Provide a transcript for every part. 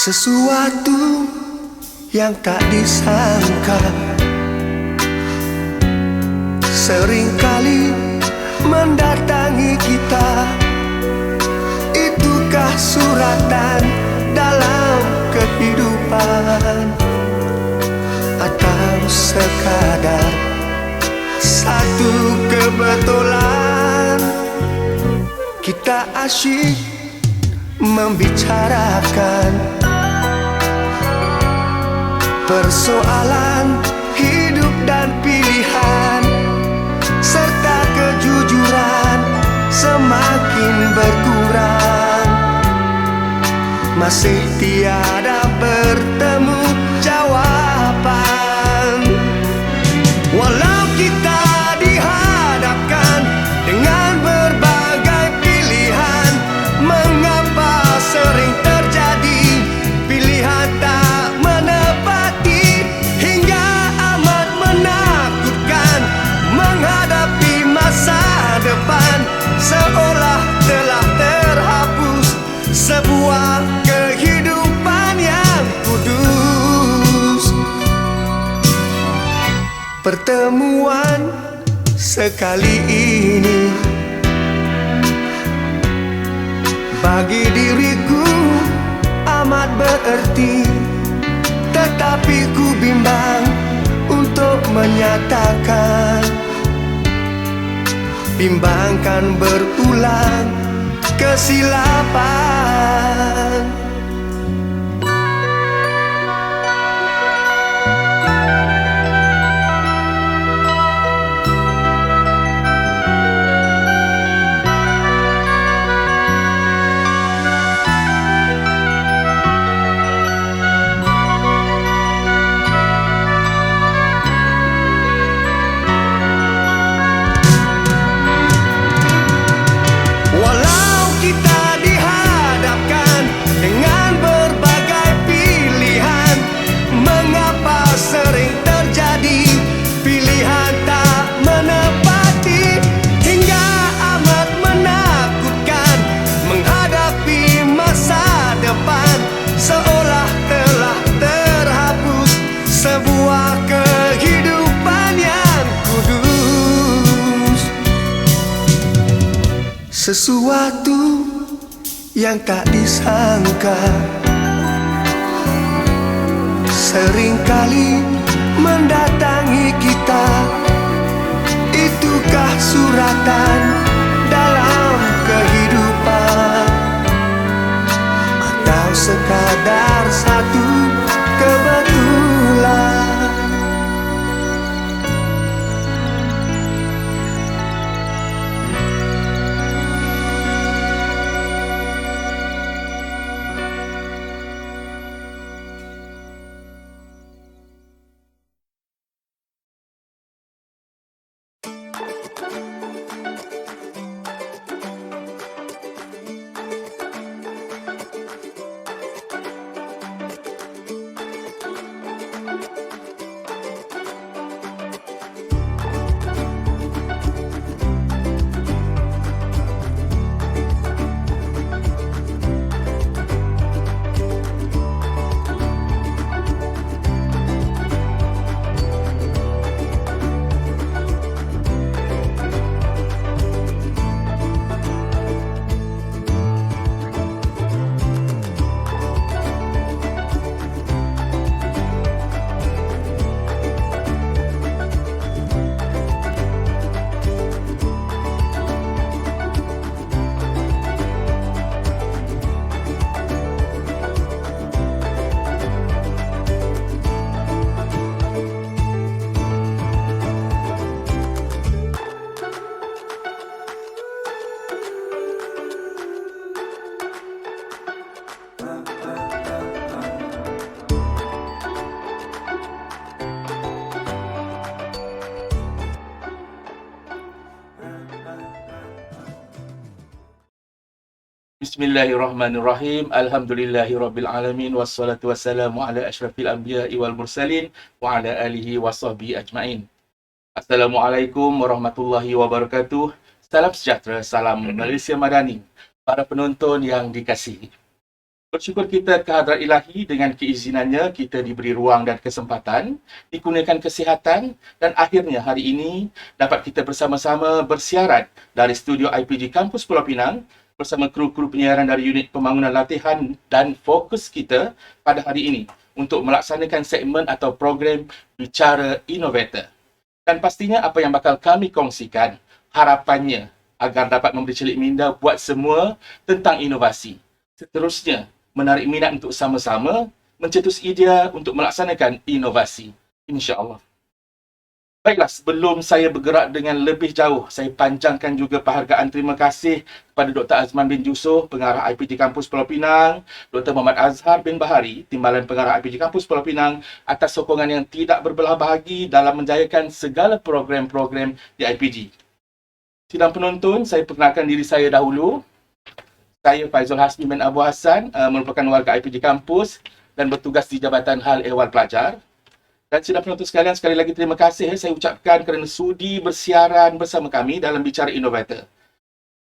Sesuatu yang tak disangka seringkali mendatangi kita. Itukah suratan dalam kehidupan, atau sekadar satu kebetulan? Kita asyik membicarakan persoalan hidup dan pilihan, serta kejujuran semakin berkurang. Masih tiada bertemu jawaban. Walau kita dihadapkan dengan berbagai pilihan, mengapa sering terjadi pilihan tak menepati, hingga amat menakutkan menghadapi masa depan, seolah telah terhapus sebuah kehidupan yang kudus. Pertemuan sekali ini bagi diriku amat berarti, tetapi ku bimbang untuk menyatakan. Bimbangkan berulang kesilapan. Seolah telah terhapus sebuah kehidupan yang kudus. Sesuatu yang tak disangka seringkali mendatangi kita. Itukah suratan dalam kehidupan, atau sekadar satu kebetulan? Bismillahirrahmanirrahim. Alhamdulillahirabbil alamin, wassalatu wassalamu ala asyrafil anbiya'i wal mursalin wa ala alihi washabbihi ajmain. Assalamualaikum warahmatullahi wabarakatuh. Salam sejahtera, salam Malaysia Madani. Para penonton yang dikasihi, Bersyukur kita kehadrat ilahi dengan keizinannya kita diberi ruang dan kesempatan, dikurniakan kesihatan dan akhirnya hari ini dapat kita bersama-sama bersiaran dari studio IPG Kampus Pulau Pinang bersama kru-kru penyiaran dari unit pembangunan latihan dan fokus kita pada hari ini untuk melaksanakan segmen atau program Bicara Innovator. Dan pastinya apa yang bakal kami kongsikan harapannya agar dapat memberi celik minda buat semua tentang inovasi. Seterusnya, menarik minat untuk sama-sama mencetus idea untuk melaksanakan inovasi. InsyaAllah. Baiklah, sebelum saya bergerak dengan lebih jauh, saya panjangkan juga penghargaan terima kasih kepada Dr. Azman bin Yusof, pengarah IPG Kampus Pulau Pinang, Dr. Muhammad Azhar bin Bahari, Timbalan Pengarah IPG Kampus Pulau Pinang, atas sokongan yang tidak berbelah bahagi dalam menjayakan segala program-program di IPG. Sidang penonton, saya perkenalkan diri saya dahulu. Saya Faizul Hasmi bin Abu Hassan, merupakan warga IPG Kampus dan bertugas di Jabatan Hal Ehwal Pelajar. Dan sidang penonton sekalian, sekali lagi terima kasih saya ucapkan kerana sudi bersiaran bersama kami dalam Bicara Innovator.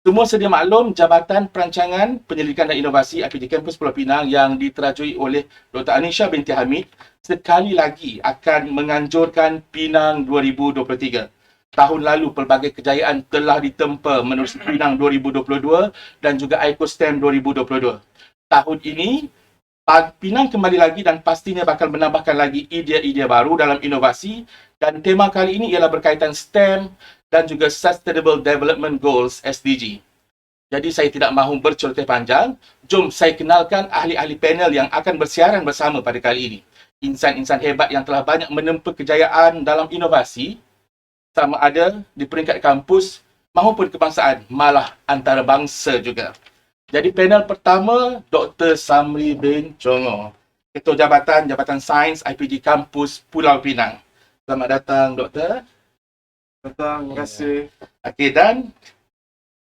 Semua sedia maklum, Jabatan Perancangan, Penyelidikan dan Inovasi IPG Kampus Pulau Pinang yang diterajui oleh Dr. Anisha binti Hamid sekali lagi akan menganjurkan Pinang 2023. Tahun lalu pelbagai kejayaan telah ditempa menerusi Pinang 2022 dan juga ICOSTEM 2022. Tahun ini, Pinang kembali lagi dan pastinya bakal menambahkan lagi idea-idea baru dalam inovasi dan tema kali ini ialah berkaitan STEM dan juga Sustainable Development Goals SDG. Jadi saya tidak mahu berceloteh panjang, jom saya kenalkan ahli-ahli panel yang akan bersiaran bersama pada kali ini. Insan-insan hebat yang telah banyak menempa kejayaan dalam inovasi, sama ada di peringkat kampus maupun kebangsaan, malah antarabangsa juga. Jadi panel pertama, Dr. Samri bin Chongo, Ketua Jabatan Sains IPG Kampus Pulau Pinang. Selamat datang, Doktor. Datang, terima kasih. Okey, dan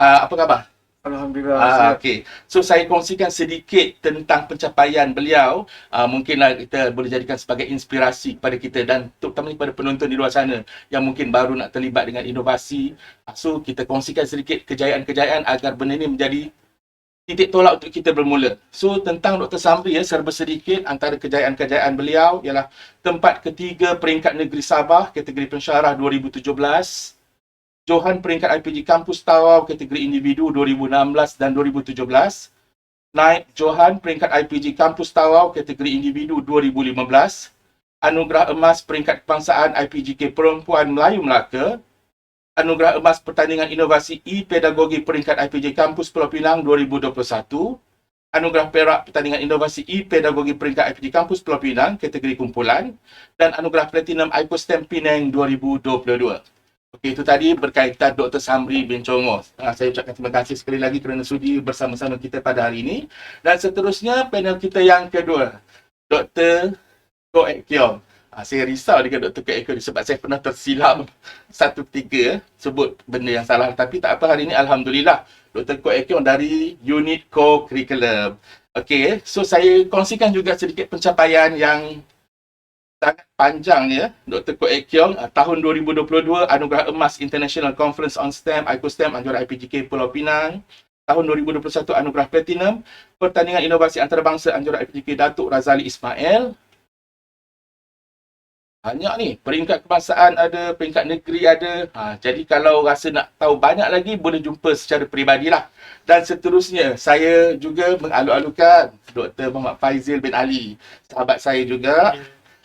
apa khabar? Alhamdulillah. Okey. So saya kongsikan sedikit tentang pencapaian beliau. Mungkinlah kita boleh jadikan sebagai inspirasi kepada kita dan terutama kepada penonton di luar sana yang mungkin baru nak terlibat dengan inovasi. So kita kongsikan sedikit kejayaan-kejayaan agar benda ini menjadi titik tolak untuk kita bermula. So tentang Dr. Samri serba sedikit antara kejayaan-kejayaan beliau ialah tempat ketiga peringkat negeri Sabah kategori pensyarah 2017. Johan peringkat IPG Kampus Tawau kategori individu 2016 dan 2017. Naik Johan peringkat IPG Kampus Tawau kategori individu 2015. Anugerah emas peringkat kebangsaan IPGK Perempuan Melayu Melaka. Anugerah emas pertandingan inovasi e-pedagogi peringkat IPG Kampus Pulau Pinang 2021. Anugerah perak pertandingan inovasi e-pedagogi peringkat IPG Kampus Pulau Pinang kategori kumpulan. Dan anugerah platinum ICOSTEM Penang 2022. Okey, itu tadi berkaitan Dr. Samri bin Chongo. Saya ucapkan terima kasih sekali lagi kerana sudi bersama-sama kita pada hari ini. Dan seterusnya, panel kita yang kedua, Dr. Koh Ek Kiong. Saya risau dengan Dr. Koh Ek Kiong sebab saya pernah tersilap satu ketika sebut benda yang salah. Tapi tak apa, hari ini Alhamdulillah, Dr. Koh Ek Kiong dari unit co-curriculum. Okey, so saya kongsikan juga sedikit pencapaian yang sangat panjang ya. Dr. Koh Ek Kiong, tahun 2022 anugerah emas International Conference on STEM ICOSTEM anjuran IPGK Pulau Pinang. Tahun 2021 anugerah platinum pertandingan inovasi antarabangsa anjuran IPGK Datuk Razali Ismail. Banyak ni, peringkat kebangsaan ada, peringkat negeri ada. Jadi kalau rasa nak tahu banyak lagi boleh jumpa secara peribadilah. Dan seterusnya, saya juga mengalu-alukan Dr. Muhammad Faizil bin Ali, sahabat saya juga.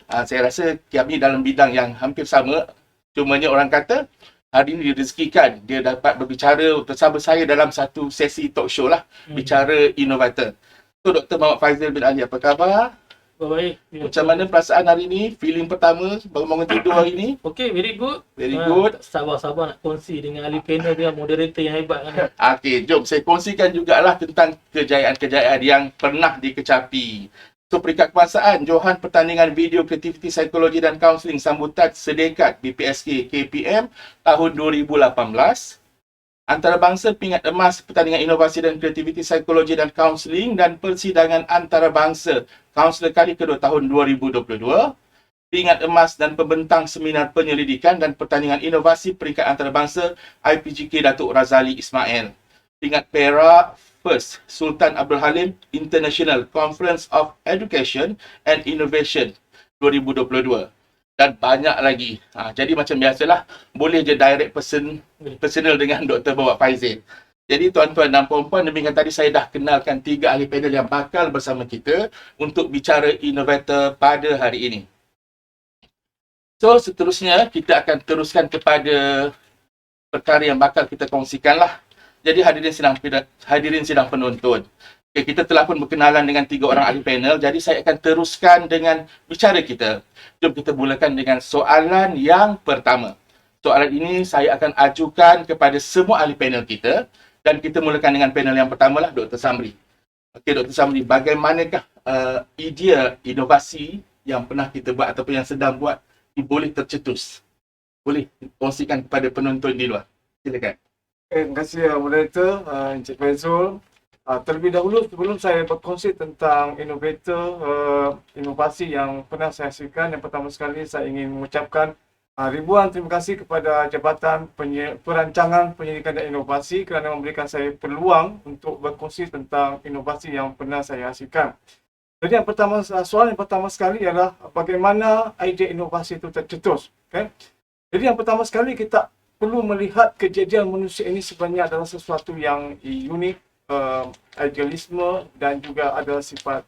Saya rasa kami dalam bidang yang hampir sama. Cumanya orang kata hari ini direzekikan dia dapat berbicara bersama saya dalam satu sesi talk show lah. Bicara Innovator. So Dr. Muhammad Faizil bin Ali, apa khabar? Baik. Macam mana perasaan hari ini? Feeling pertama bangun tidur hari ini? Okey, very good. Very good. Sabar-sabar nak kongsi dengan ahli panel dengan moderator yang hebat kan. Okey, jom saya kongsikan jugalah tentang kejayaan-kejayaan yang pernah dikecapi. So, peringkat kebangsaan, Johan pertandingan video kreativiti psikologi dan kaunseling sambutan sedekat BPSK KPM tahun 2018. Antarabangsa pingat emas pertandingan inovasi dan kreativiti psikologi dan kaunseling dan persidangan antarabangsa kaunselor kali kedua tahun 2022. Pingat emas dan pembentang seminar penyelidikan dan pertandingan inovasi peringkat antarabangsa IPGK Datuk Razali Ismail. tingkat perak First Sultan Abdul Halim International Conference of Education and Innovation 2022 dan banyak lagi. Jadi macam biasalah, boleh je direct personal dengan Dr. Bawa Faizil. Jadi tuan-tuan dan puan-puan, demikian tadi saya dah kenalkan 3 ahli panel yang bakal bersama kita untuk bicara innovator pada hari ini. So seterusnya kita akan teruskan kepada perkara yang bakal kita kongsikan lah. Jadi hadirin sidang penonton. Okay, kita telah pun berkenalan dengan 3 orang ahli panel. Jadi saya akan teruskan dengan bicara kita. Jom kita mulakan dengan soalan yang pertama. Soalan ini saya akan ajukan kepada semua ahli panel kita. Dan kita mulakan dengan panel yang pertama lah, Dr. Samri. Okey, Dr. Samri, bagaimanakah idea inovasi yang pernah kita buat ataupun yang sedang buat boleh tercetus? Boleh kongsikan kepada penonton di luar. Silakan. Terima kasih moderator Encik Faizul. Terlebih dahulu sebelum saya berkongsi tentang inovasi yang pernah saya hasilkan, yang pertama sekali saya ingin mengucapkan ribuan terima kasih kepada Jabatan Perancangan Penyidikan dan Inovasi kerana memberikan saya peluang untuk berkongsi tentang inovasi yang pernah saya hasilkan. Jadi soalan yang pertama sekali ialah bagaimana idea inovasi itu tercetus. Okay? Jadi yang pertama sekali kita perlu melihat kejadian manusia ini sebenarnya adalah sesuatu yang unik, idealisme dan juga ada sifat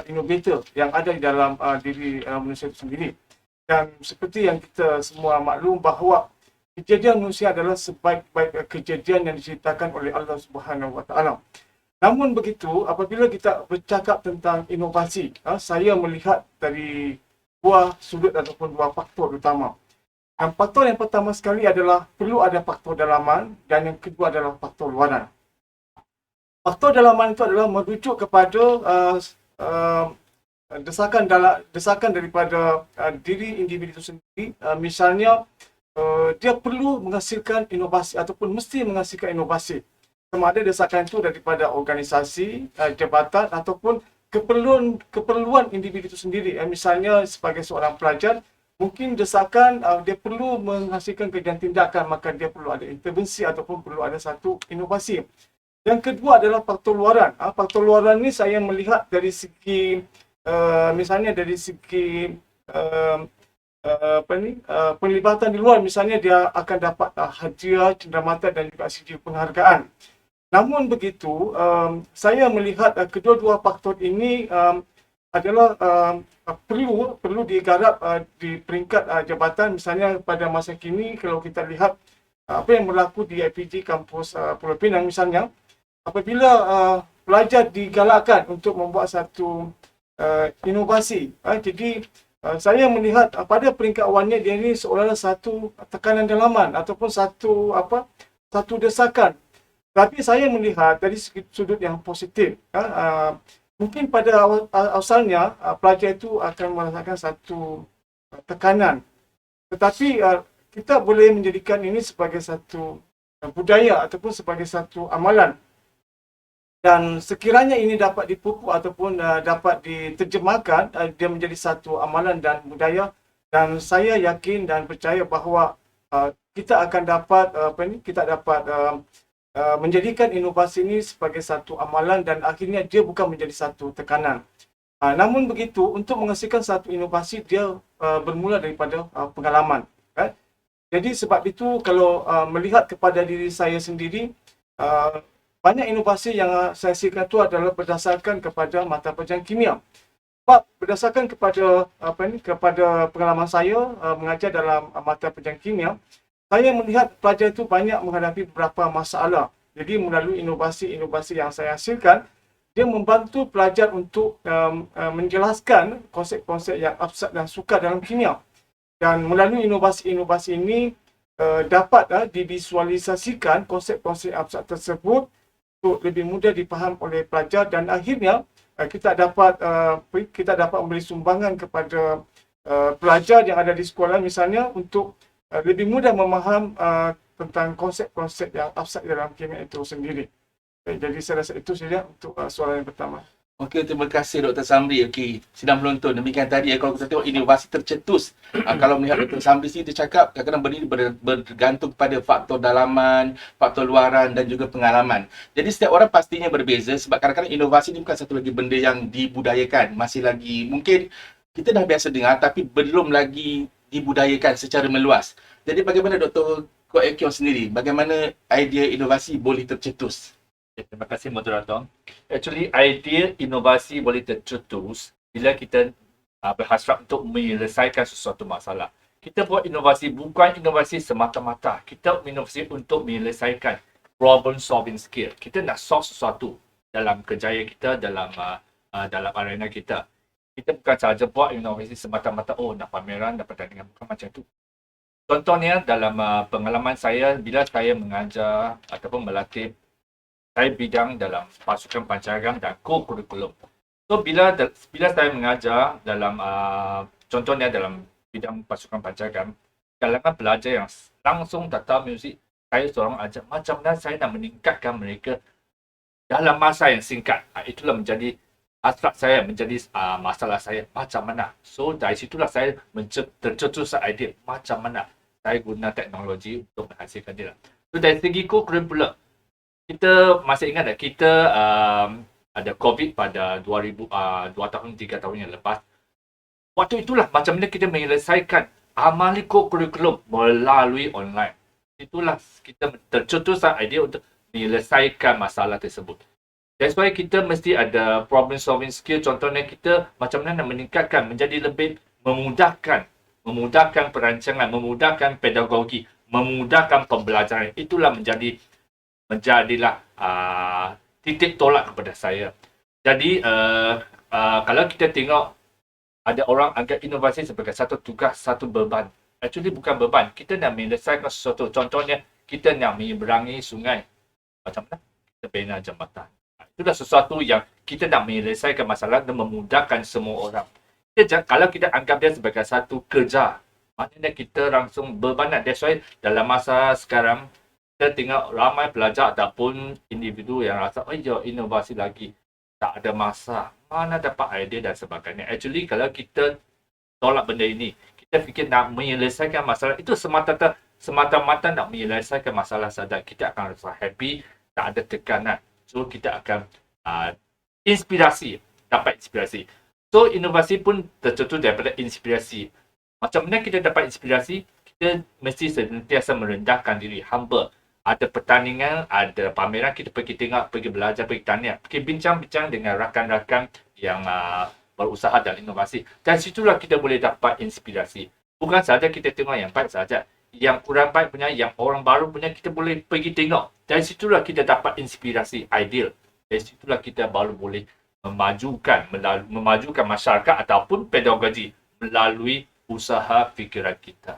innovator yang ada di dalam diri manusia itu sendiri. Dan seperti yang kita semua maklum bahawa kejadian manusia adalah sebaik-baik kejadian yang diceritakan oleh Allah Subhanahu Wa Taala. Namun begitu, apabila kita bercakap tentang inovasi, saya melihat dari 2 sudut ataupun 2 faktor utama. Faktor yang pertama sekali adalah perlu ada faktor dalaman dan yang kedua adalah faktor luaran. Faktor dalaman itu adalah merujuk kepada desakan daripada diri individu itu sendiri. Misalnya dia perlu menghasilkan inovasi ataupun mesti menghasilkan inovasi. Sama ada desakan itu daripada organisasi, jabatan ataupun keperluan individu itu sendiri. Misalnya sebagai seorang pelajar, mungkin desakan dia perlu menghasilkan kegiatan tindakan, maka dia perlu ada intervensi ataupun perlu ada satu inovasi. Yang kedua adalah faktor luaran. Faktor luaran ini saya melihat dari segi misalnya dari segi penglibatan di luar, misalnya dia akan dapat hadiah, cenderamata dan juga segi penghargaan. Namun begitu, saya melihat kedua-dua faktor ini adalah perlu digarap di peringkat jabatan. Misalnya pada masa kini kalau kita lihat apa yang berlaku di IPG kampus Pulau Pinang misalnya, apabila pelajar digalakkan untuk membuat satu inovasi. Jadi saya melihat pada peringkat awalnya dia ini seolah-olah satu tekanan dalaman ataupun satu desakan. Tapi saya melihat dari sudut yang positif. Mungkin pada asalnya pelajar itu akan merasakan satu tekanan. Tetapi kita boleh menjadikan ini sebagai satu budaya ataupun sebagai satu amalan. Dan sekiranya ini dapat dipupuk ataupun dapat diterjemahkan, dia menjadi satu amalan dan budaya. Dan saya yakin dan percaya bahawa kita akan dapat menjadikan inovasi ini sebagai satu amalan dan akhirnya dia bukan menjadi satu tekanan. Namun begitu, untuk menghasilkan satu inovasi, dia bermula daripada pengalaman. Jadi sebab itu kalau melihat kepada diri saya sendiri, banyak inovasi yang saya hasilkan itu adalah berdasarkan kepada mata pelajaran kimia. Sebab berdasarkan kepada pengalaman saya mengajar dalam mata pelajaran kimia, saya melihat pelajar itu banyak menghadapi beberapa masalah. Jadi melalui inovasi-inovasi yang saya hasilkan, dia membantu pelajar untuk menjelaskan konsep-konsep yang abstrak dan sukar dalam kimia. Dan melalui inovasi-inovasi ini dapat divisualisasikan konsep-konsep abstrak tersebut untuk lebih mudah dipaham oleh pelajar dan akhirnya kita dapat memberi sumbangan kepada pelajar yang ada di sekolah misalnya untuk lebih mudah memaham tentang konsep-konsep yang abstrak dalam kimia itu sendiri. Jadi saya rasa itu saja untuk soalan yang pertama. Okey, terima kasih Dr. Samri. Okey, sidang penonton. Demikian tadi kalau kita tengok inovasi tercetus. Kalau melihat Dr. Samri sini dia cakap kadang-kadang benda ini bergantung pada faktor dalaman, faktor luaran dan juga pengalaman. Jadi setiap orang pastinya berbeza sebab kadang-kadang inovasi ni bukan satu lagi benda yang dibudayakan. Masih lagi mungkin kita dah biasa dengar tapi belum lagi dibudayakan secara meluas. Jadi bagaimana Dr. Kok Ekion sendiri? Bagaimana idea inovasi boleh tercetus? Terima kasih moderator. Actually, idea inovasi boleh tercetus bila kita berhasrat untuk menyelesaikan sesuatu masalah. Kita buat inovasi bukan inovasi semata-mata. Kita inovasi untuk menyelesaikan problem solving skill. Kita nak solve sesuatu dalam kerjaya kita, dalam arena kita. Kita bukan sahaja buat inovasi semata-mata, nak pameran, nak pertandingan, bukan macam tu. Contohnya dalam pengalaman saya bila saya mengajar ataupun melatih, saya bidang dalam pasukan pancaran dan co-curriculum. So bila saya mengajar dalam contohnya dalam bidang pasukan pancaran, kalangan pelajar yang langsung tata muzik, saya seorang ajar macam mana saya nak meningkatkan mereka dalam masa yang singkat. Itulah menjadi hasrat saya, menjadi masalah saya macam mana. So dari situlah saya tercetus idea macam mana saya guna teknologi untuk menghasilkan dia. So dari segi co-curriculum, kita masih ingat tak kita ada COVID pada 2 tahun 3 tahun yang lepas. Waktu itulah macam mana kita menyelesaikan amali co-curriculum melalui online. Itulah kita tercetus idea untuk menyelesaikan masalah tersebut. That's why kita mesti ada problem solving skill. Contohnya kita macam mana nak meningkatkan menjadi lebih memudahkan perancangan, memudahkan pedagogi, memudahkan pembelajaran. Itulah menjadilah titik tolak kepada saya. Jadi kalau kita tengok ada orang anggap inovasi sebagai satu tugas, satu beban. Actually bukan beban. Kita nak menyelesaikan sesuatu. Contohnya kita nak menyeberangi sungai. Macam mana? Kita bina jambatan. Itulah sesuatu yang kita nak menyelesaikan masalah dan memudahkan semua orang. Kalau kita anggap dia sebagai satu kerja, maknanya kita langsung bebankan. That's why dalam masa sekarang kita tengok ramai pelajar ataupun individu yang rasa, inovasi lagi. Tak ada masa. Mana dapat idea dan sebagainya. Actually, kalau kita tolak benda ini, kita fikir nak menyelesaikan masalah, itu semata-mata nak menyelesaikan masalah saja. Kita akan rasa happy, tak ada tekanan. So, kita akan dapat inspirasi. So, inovasi pun tercetus daripada inspirasi. Macam mana kita dapat inspirasi? Kita mesti sentiasa merendahkan diri, humble. Ada pertandingan, ada pameran, kita pergi tengok, pergi belajar, pergi tanya, pergi bincang-bincang dengan rakan-rakan yang berusaha dalam inovasi. Dan situlah kita boleh dapat inspirasi. Bukan sahaja kita tengok yang baik sahaja. Yang kurang baik punya, yang orang baru punya, kita boleh pergi tengok. Dan situlah kita dapat inspirasi, ideal. Dan situlah kita baru boleh memajukan masyarakat ataupun pedagogi melalui usaha fikiran kita.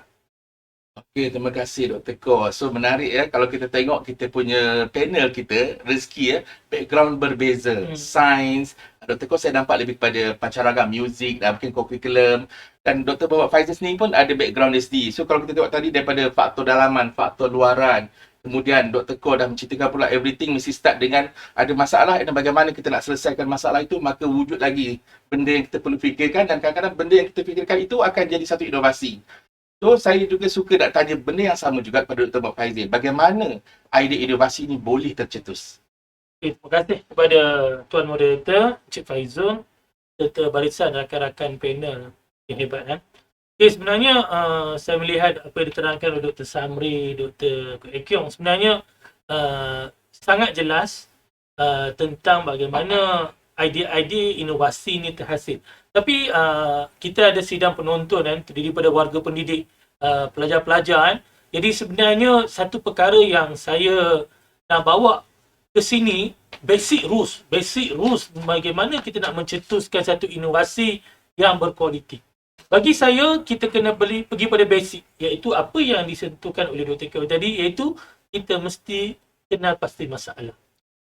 Okey, terima kasih Dr. Ko. So menarik kalau kita tengok kita punya panel kita, rezeki background berbeza. Sains, Dr. Ko saya nampak lebih kepada pancaragam, muzik dan mungkin co-curriculum. Dan Dr. Muhammad Faizal sendiri pun ada background SD. So kalau kita tengok tadi daripada faktor dalaman, faktor luaran, kemudian Dr. Ko dah menceritakan pula everything mesti start dengan ada masalah dan bagaimana kita nak selesaikan masalah itu, maka wujud lagi benda yang kita perlu fikirkan dan kadang-kadang benda yang kita fikirkan itu akan jadi satu inovasi. So, saya juga suka nak tanya benda yang sama juga kepada Dr. Muhammad Faizal. Bagaimana idea inovasi ini boleh tercetus? Terima kasih kepada Tuan Moderator, Encik Faizul, serta barisan rakan-rakan panel yang hebat. Sebenarnya saya melihat apa yang diterangkan oleh Dr. Samri, Dr. Ekiong sebenarnya sangat jelas tentang bagaimana idea-idea inovasi ini terhasil. Tapi kita ada sidang penonton terdiri daripada warga pendidik, pelajar-pelajar. Jadi sebenarnya satu perkara yang saya nak bawa ke sini, basic rules bagaimana kita nak mencetuskan satu inovasi yang berkualiti. Bagi saya, kita kena pergi pada basic, iaitu apa yang disentuhkan oleh Dr. Kau tadi, iaitu kita mesti kenal pasti masalah.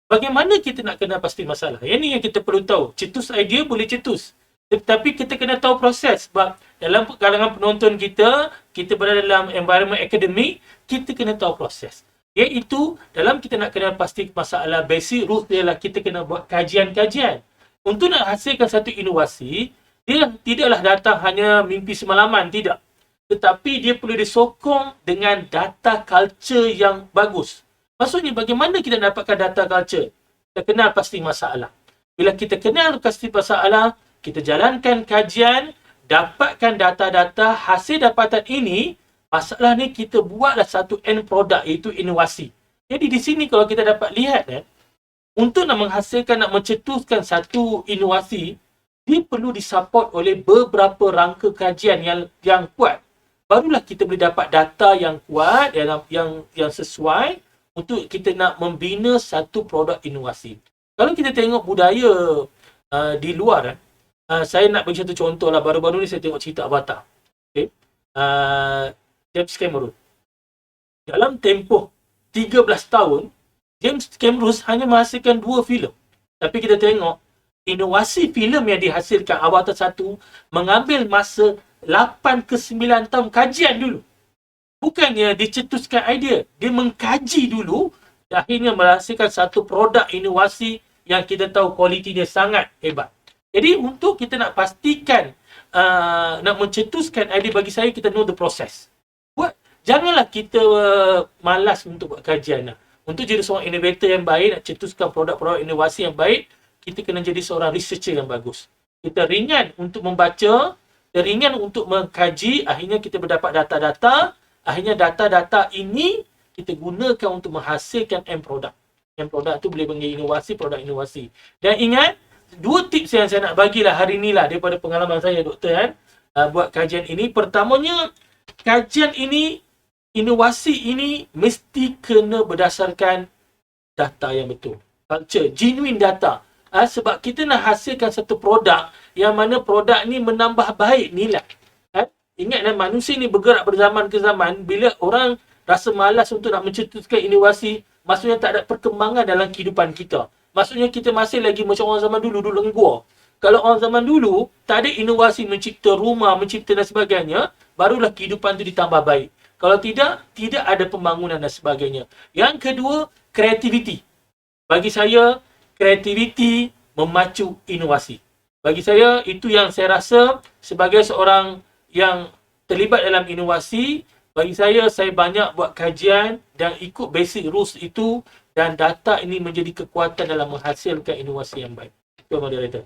Bagaimana kita nak kenal pasti masalah? Ini yang kita perlu tahu. Cetus idea boleh cetus. Tetapi kita kena tahu proses. Sebab dalam kalangan penonton kita berada dalam environment akademik, kita kena tahu proses. Iaitu, dalam kita nak kenal pasti masalah, basic rules ialah kita kena buat kajian-kajian Untuk nak hasilkan satu inovasi, dia tidaklah datang hanya mimpi semalaman, tidak. Tetapi dia perlu disokong dengan data culture yang bagus. Maksudnya bagaimana kita dapatkan data culture? Kita kenal pasti masalah. Bila kita kenal pasti masalah, kita jalankan kajian, dapatkan data-data, hasil dapatan ini, masalah ni kita buatlah satu end product, iaitu inovasi. Jadi di sini kalau kita dapat lihat, untuk nak menghasilkan, nak mencetuskan satu inovasi, dia perlu disupport oleh beberapa rangka kajian yang kuat. Barulah kita boleh dapat data yang kuat, yang sesuai untuk kita nak membina satu produk inovasi. Kalau kita tengok budaya di luar, saya nak bagi satu contoh lah. Baru-baru ni saya tengok cerita Avatar. Okay. James Cameron. Dalam tempoh 13 tahun, James Cameron hanya menghasilkan 2 filem. Tapi kita tengok, inovasi filem yang dihasilkan Avatar 1 mengambil masa 8 ke 9 tahun kajian dulu. Bukannya dicetuskan idea. Dia mengkaji dulu dan akhirnya menghasilkan satu produk inovasi yang kita tahu kualitinya sangat hebat. Jadi untuk kita nak pastikan, nak mencetuskan idea, bagi saya kita know the process. Janganlah kita malas untuk buat kajian. Untuk jadi seorang innovator yang baik, nak cetuskan produk-produk inovasi yang baik, kita kena jadi seorang researcher yang bagus. Kita ringan untuk membaca, kita ringan untuk mengkaji, akhirnya kita mendapat data-data, akhirnya data-data ini kita gunakan untuk menghasilkan end product. End product tu boleh menjadi inovasi, produk inovasi. Dan ingat, 2 tips yang saya nak bagilah hari ni lah daripada pengalaman saya, doktor, buat kajian ini. Pertamanya, kajian ini, inovasi ini mesti kena berdasarkan data yang betul. Culture, genuine data. Sebab kita nak hasilkan satu produk yang mana produk ni menambah baik nilai. Ingat, manusia ni bergerak berzaman ke zaman. Bila orang rasa malas untuk nak mencetuskan inovasi, maksudnya tak ada perkembangan dalam kehidupan kita. Maksudnya kita masih lagi macam orang zaman dulu lenggua. Kalau orang zaman dulu tak ada inovasi, mencipta rumah, mencipta dan sebagainya, barulah kehidupan tu ditambah baik. Kalau tidak ada pembangunan dan sebagainya. Yang kedua, kreativiti. Bagi saya, kreativiti memacu inovasi. Bagi saya, itu yang saya rasa sebagai seorang yang terlibat dalam inovasi, bagi saya banyak buat kajian dan ikut basic rules itu, dan data ini menjadi kekuatan dalam menghasilkan inovasi yang baik. Tuan Moderator.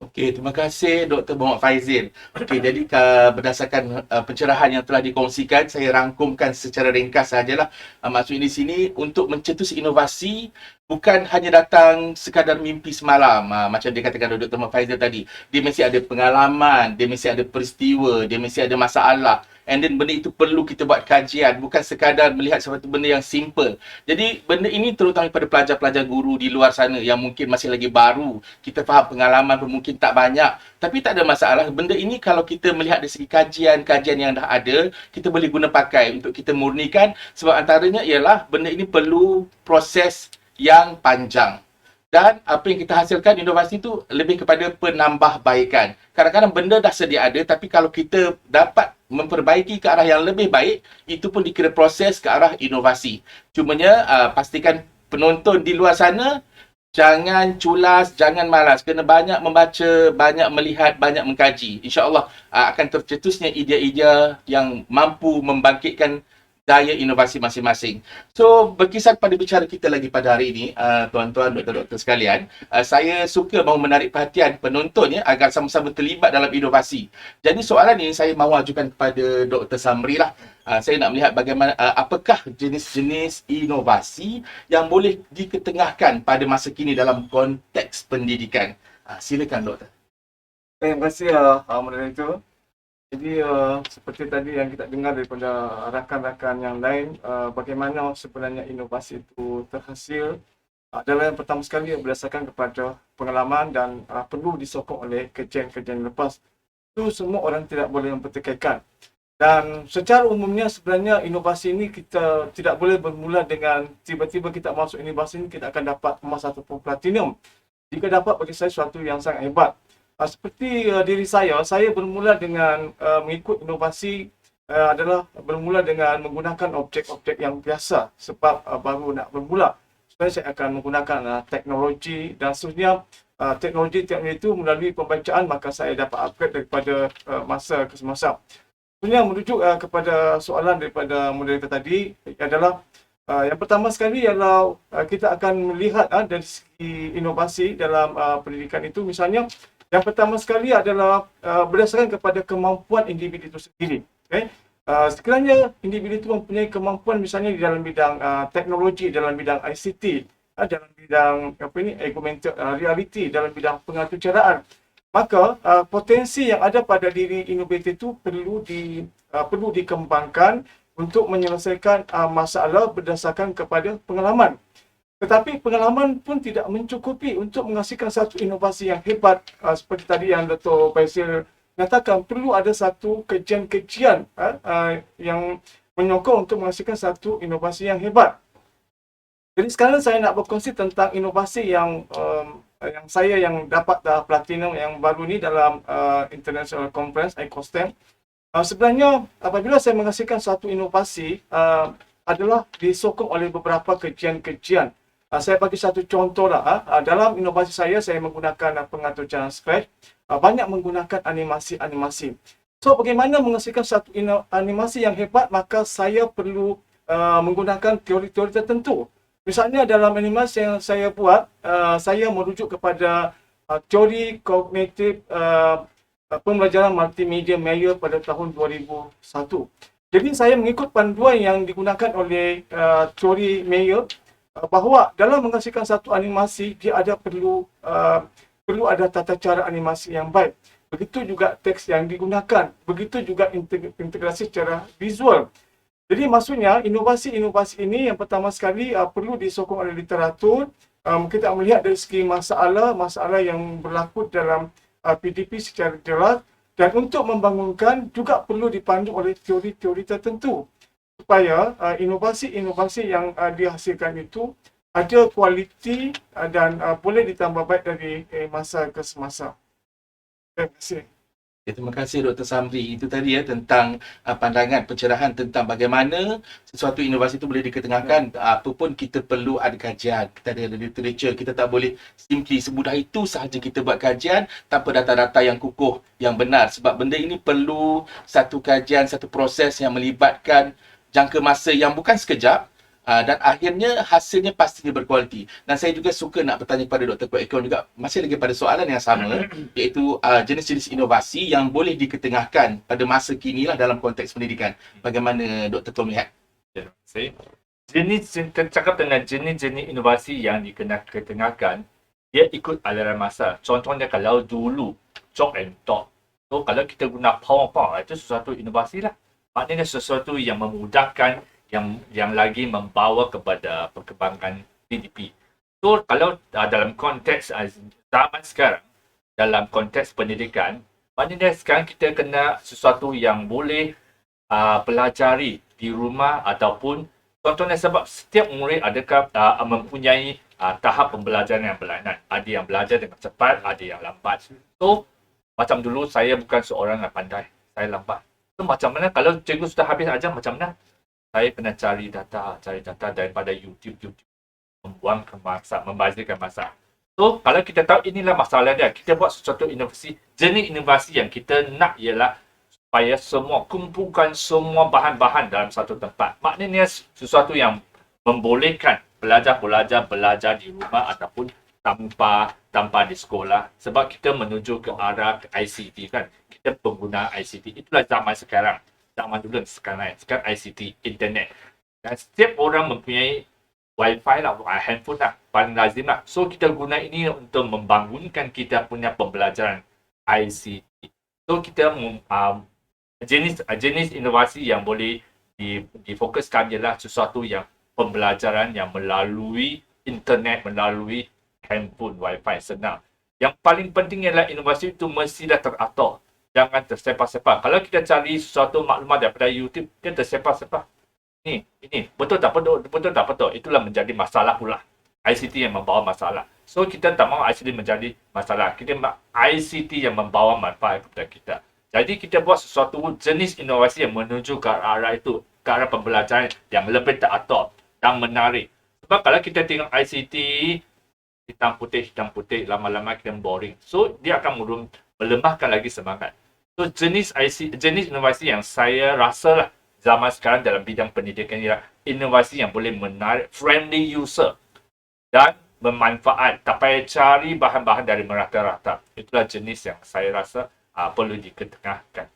Okey, terima kasih Dr. Muhammad Faizil. Okey, jadi berdasarkan pencerahan yang telah dikongsikan, saya rangkumkan secara ringkas sajalah. Maksudnya di sini untuk mencetus inovasi bukan hanya datang sekadar mimpi semalam. Macam dia katakan Dr. Muhammad Faizil tadi, dia mesti ada pengalaman, dia mesti ada peristiwa, dia mesti ada masalah. And then benda itu perlu kita buat kajian, bukan sekadar melihat sesuatu benda yang simple. Jadi benda ini terutama pada pelajar-pelajar guru di luar sana yang mungkin masih lagi baru. Kita faham pengalaman pun mungkin tak banyak. Tapi tak ada masalah. Benda ini kalau kita melihat dari segi kajian yang dah ada, kita boleh guna pakai untuk kita murnikan. Sebab antaranya ialah benda ini perlu proses yang panjang. Dan apa yang kita hasilkan, inovasi itu lebih kepada penambahbaikan. Kadang-kadang benda dah sedia ada, tapi kalau kita dapat memperbaiki ke arah yang lebih baik, itu pun dikira proses ke arah inovasi. Cumanya pastikan penonton di luar sana jangan culas, jangan malas. Kena banyak membaca, banyak melihat, banyak mengkaji. InsyaAllah akan tercetusnya idea-idea yang mampu membangkitkan daya inovasi masing-masing. So, berkisar pada bicara kita lagi pada hari ini, tuan-tuan, doktor-doktor sekalian, saya suka mahu menarik perhatian penonton agar sama-sama terlibat dalam inovasi. Jadi soalan ini saya mahu ajukan kepada Dr. Samri lah. Saya nak melihat bagaimana, apakah jenis-jenis inovasi yang boleh diketengahkan pada masa kini dalam konteks pendidikan. Silakan, doktor. Terima kasih, moderator. Jadi seperti tadi yang kita dengar daripada rakan-rakan yang lain, bagaimana sebenarnya inovasi itu terhasil adalah yang pertama sekali berdasarkan kepada pengalaman dan perlu disokong oleh kajian-kajian lepas. Itu semua orang tidak boleh mempertikaikan. Dan secara umumnya sebenarnya inovasi ini kita tidak boleh bermula dengan tiba-tiba kita masuk inovasi ini kita akan dapat emas ataupun platinum. Jika dapat, bagi saya suatu yang sangat hebat. Seperti diri saya bermula dengan mengikut inovasi adalah bermula dengan menggunakan objek-objek yang biasa sebab baru nak bermula. Sebenarnya saya akan menggunakan teknologi dan seterusnya teknologi-teknologi itu melalui pembacaan, maka saya dapat upgrade daripada masa ke semasa. Sebenarnya merujuk kepada soalan daripada moderator tadi adalah yang pertama sekali ialah kita akan melihat dari segi inovasi dalam pendidikan itu. Misalnya yang pertama sekali adalah berdasarkan kepada kemampuan individu itu sendiri. Okay? Sekiranya individu itu mempunyai kemampuan misalnya di dalam bidang teknologi, dalam bidang ICT, dalam bidang augmented reality, dalam bidang pengaturcaraan, maka potensi yang ada pada diri inovator itu perlu dikembangkan untuk menyelesaikan masalah berdasarkan kepada pengalaman. Tetapi pengalaman pun tidak mencukupi untuk menghasilkan satu inovasi yang hebat. Seperti tadi yang Dr. Basil nyatakan, perlu ada satu kajian-kajian yang menyokong untuk menghasilkan satu inovasi yang hebat. Jadi sekarang saya nak berkongsi tentang inovasi yang saya dapat platinum yang baru ni dalam International Conference ICOSTEM. Sebenarnya apabila saya menghasilkan satu inovasi adalah disokong oleh beberapa kajian-kajian. Saya bagi satu contoh lah. Dalam inovasi saya menggunakan pengatur jalan Scratch, banyak menggunakan animasi-animasi. So bagaimana menghasilkan satu animasi yang hebat, maka saya perlu menggunakan teori-teori tertentu. Misalnya dalam animasi yang saya buat, saya merujuk kepada teori kognitif pembelajaran multimedia Mayer pada tahun 2001. Jadi saya mengikut panduan yang digunakan oleh teori Mayer, bahawa dalam menghasilkan satu animasi, dia perlu ada tata cara animasi yang baik. Begitu juga teks yang digunakan, begitu juga integrasi secara visual. Jadi maksudnya inovasi-inovasi ini yang pertama sekali perlu disokong oleh literatur. Kita melihat dari segi masalah yang berlaku dalam PDP secara jelas, dan untuk membangunkan juga perlu dipandu oleh teori-teori tertentu supaya inovasi-inovasi yang dihasilkan itu ada kualiti dan boleh ditambah baik dari masa ke semasa. Terima kasih. Terima kasih Dr. Samri. Itu tadi tentang pandangan pencerahan tentang bagaimana sesuatu inovasi itu boleh diketengahkan. Apa pun kita perlu ada kajian, kita ada literature. Kita tak boleh simply semudah itu sahaja kita buat kajian tanpa data-data yang kukuh, yang benar. Sebab benda ini perlu satu kajian, satu proses yang melibatkan jangka masa yang bukan sekejap. Dan akhirnya hasilnya pastinya berkualiti. Dan saya juga suka nak bertanya kepada Dr. Kuat Ekon juga, masih lagi pada soalan yang sama, iaitu jenis-jenis inovasi yang boleh diketengahkan pada masa kini lah dalam konteks pendidikan. Bagaimana Dr. Tom lihat? Terima kasih. Cakap dengan jenis-jenis inovasi yang diketengahkan, dia ikut aliran masa. Contohnya kalau dulu chalk and talk, so kalau kita guna PowerPoint, itu sesuatu inovasi lah. Maknanya sesuatu yang memudahkan, yang lagi membawa kepada perkembangan PDP. So kalau dalam konteks zaman sekarang, dalam konteks pendidikan, maknanya sekarang kita kena sesuatu yang boleh pelajari di rumah ataupun contohnya sebab setiap murid adakah mempunyai tahap pembelajaran yang berlainan. Ada yang belajar dengan cepat, ada yang lambat. So macam dulu saya bukan seorang yang pandai, saya lambat. So macam mana kalau cikgu sudah habis ajar, macam mana? Saya kena cari data daripada YouTube, membuangkan masa, membazirkan masa. So, kalau kita tahu inilah masalah dia, kita buat sesuatu inovasi. Jenis inovasi yang kita nak ialah supaya kumpulkan semua bahan-bahan dalam satu tempat. Maknanya sesuatu yang membolehkan belajar di rumah ataupun tanpa di sekolah. Sebab kita menuju ke arah ICT kan. Kita pengguna ICT. Itulah zaman sekarang. Zaman dulu sekarang ICT, internet. Dan setiap orang mempunyai wifi lah, handphone lah, paling lazim lah. So kita guna ini untuk membangunkan kita punya pembelajaran ICT. So kita jenis inovasi yang boleh difokuskan ialah sesuatu yang pembelajaran yang melalui internet, melalui handphone, wifi, senang. Yang paling penting ialah inovasi itu mestilah teratur. Jangan tersepak-sepak. Kalau kita cari sesuatu maklumat daripada YouTube, dia tersepak-sepak. Ini, betul tak betul? Itulah menjadi masalah pula. ICT yang membawa masalah. So, kita tak mahu ICT menjadi masalah. Kita mahu ICT yang membawa manfaat kepada kita. Jadi, kita buat sesuatu jenis inovasi yang menuju ke arah itu. Ke arah pembelajaran yang lebih teratur dan menarik. Sebab kalau kita tengok ICT, hitam putih, lama-lama kita boring. So, dia akan melemahkan lagi semangat. So, jenis inovasi yang saya rasa lah zaman sekarang dalam bidang pendidikan ialah inovasi yang boleh menarik friendly user dan bermanfaat, tak payah cari bahan-bahan dari merata-rata. Itulah jenis yang saya rasa perlu diketengahkan.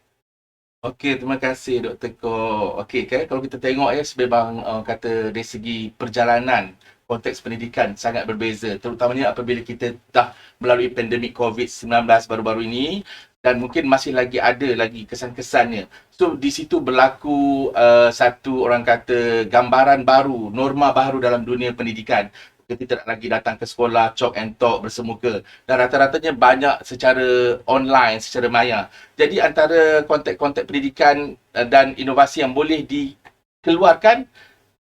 Okey, terima kasih Dr. Ko. Okey, kan kalau kita tengok memang kata dari segi perjalanan konteks pendidikan sangat berbeza, terutamanya apabila kita dah melalui pandemik COVID-19 baru-baru ini dan mungkin masih lagi ada lagi kesan-kesannya. So di situ berlaku satu orang kata gambaran baru, norma baru dalam dunia pendidikan. Kita tidak lagi datang ke sekolah, chalk and talk bersemuka. Dan rata-ratanya banyak secara online, secara maya. Jadi antara konteks-konteks pendidikan dan inovasi yang boleh dikeluarkan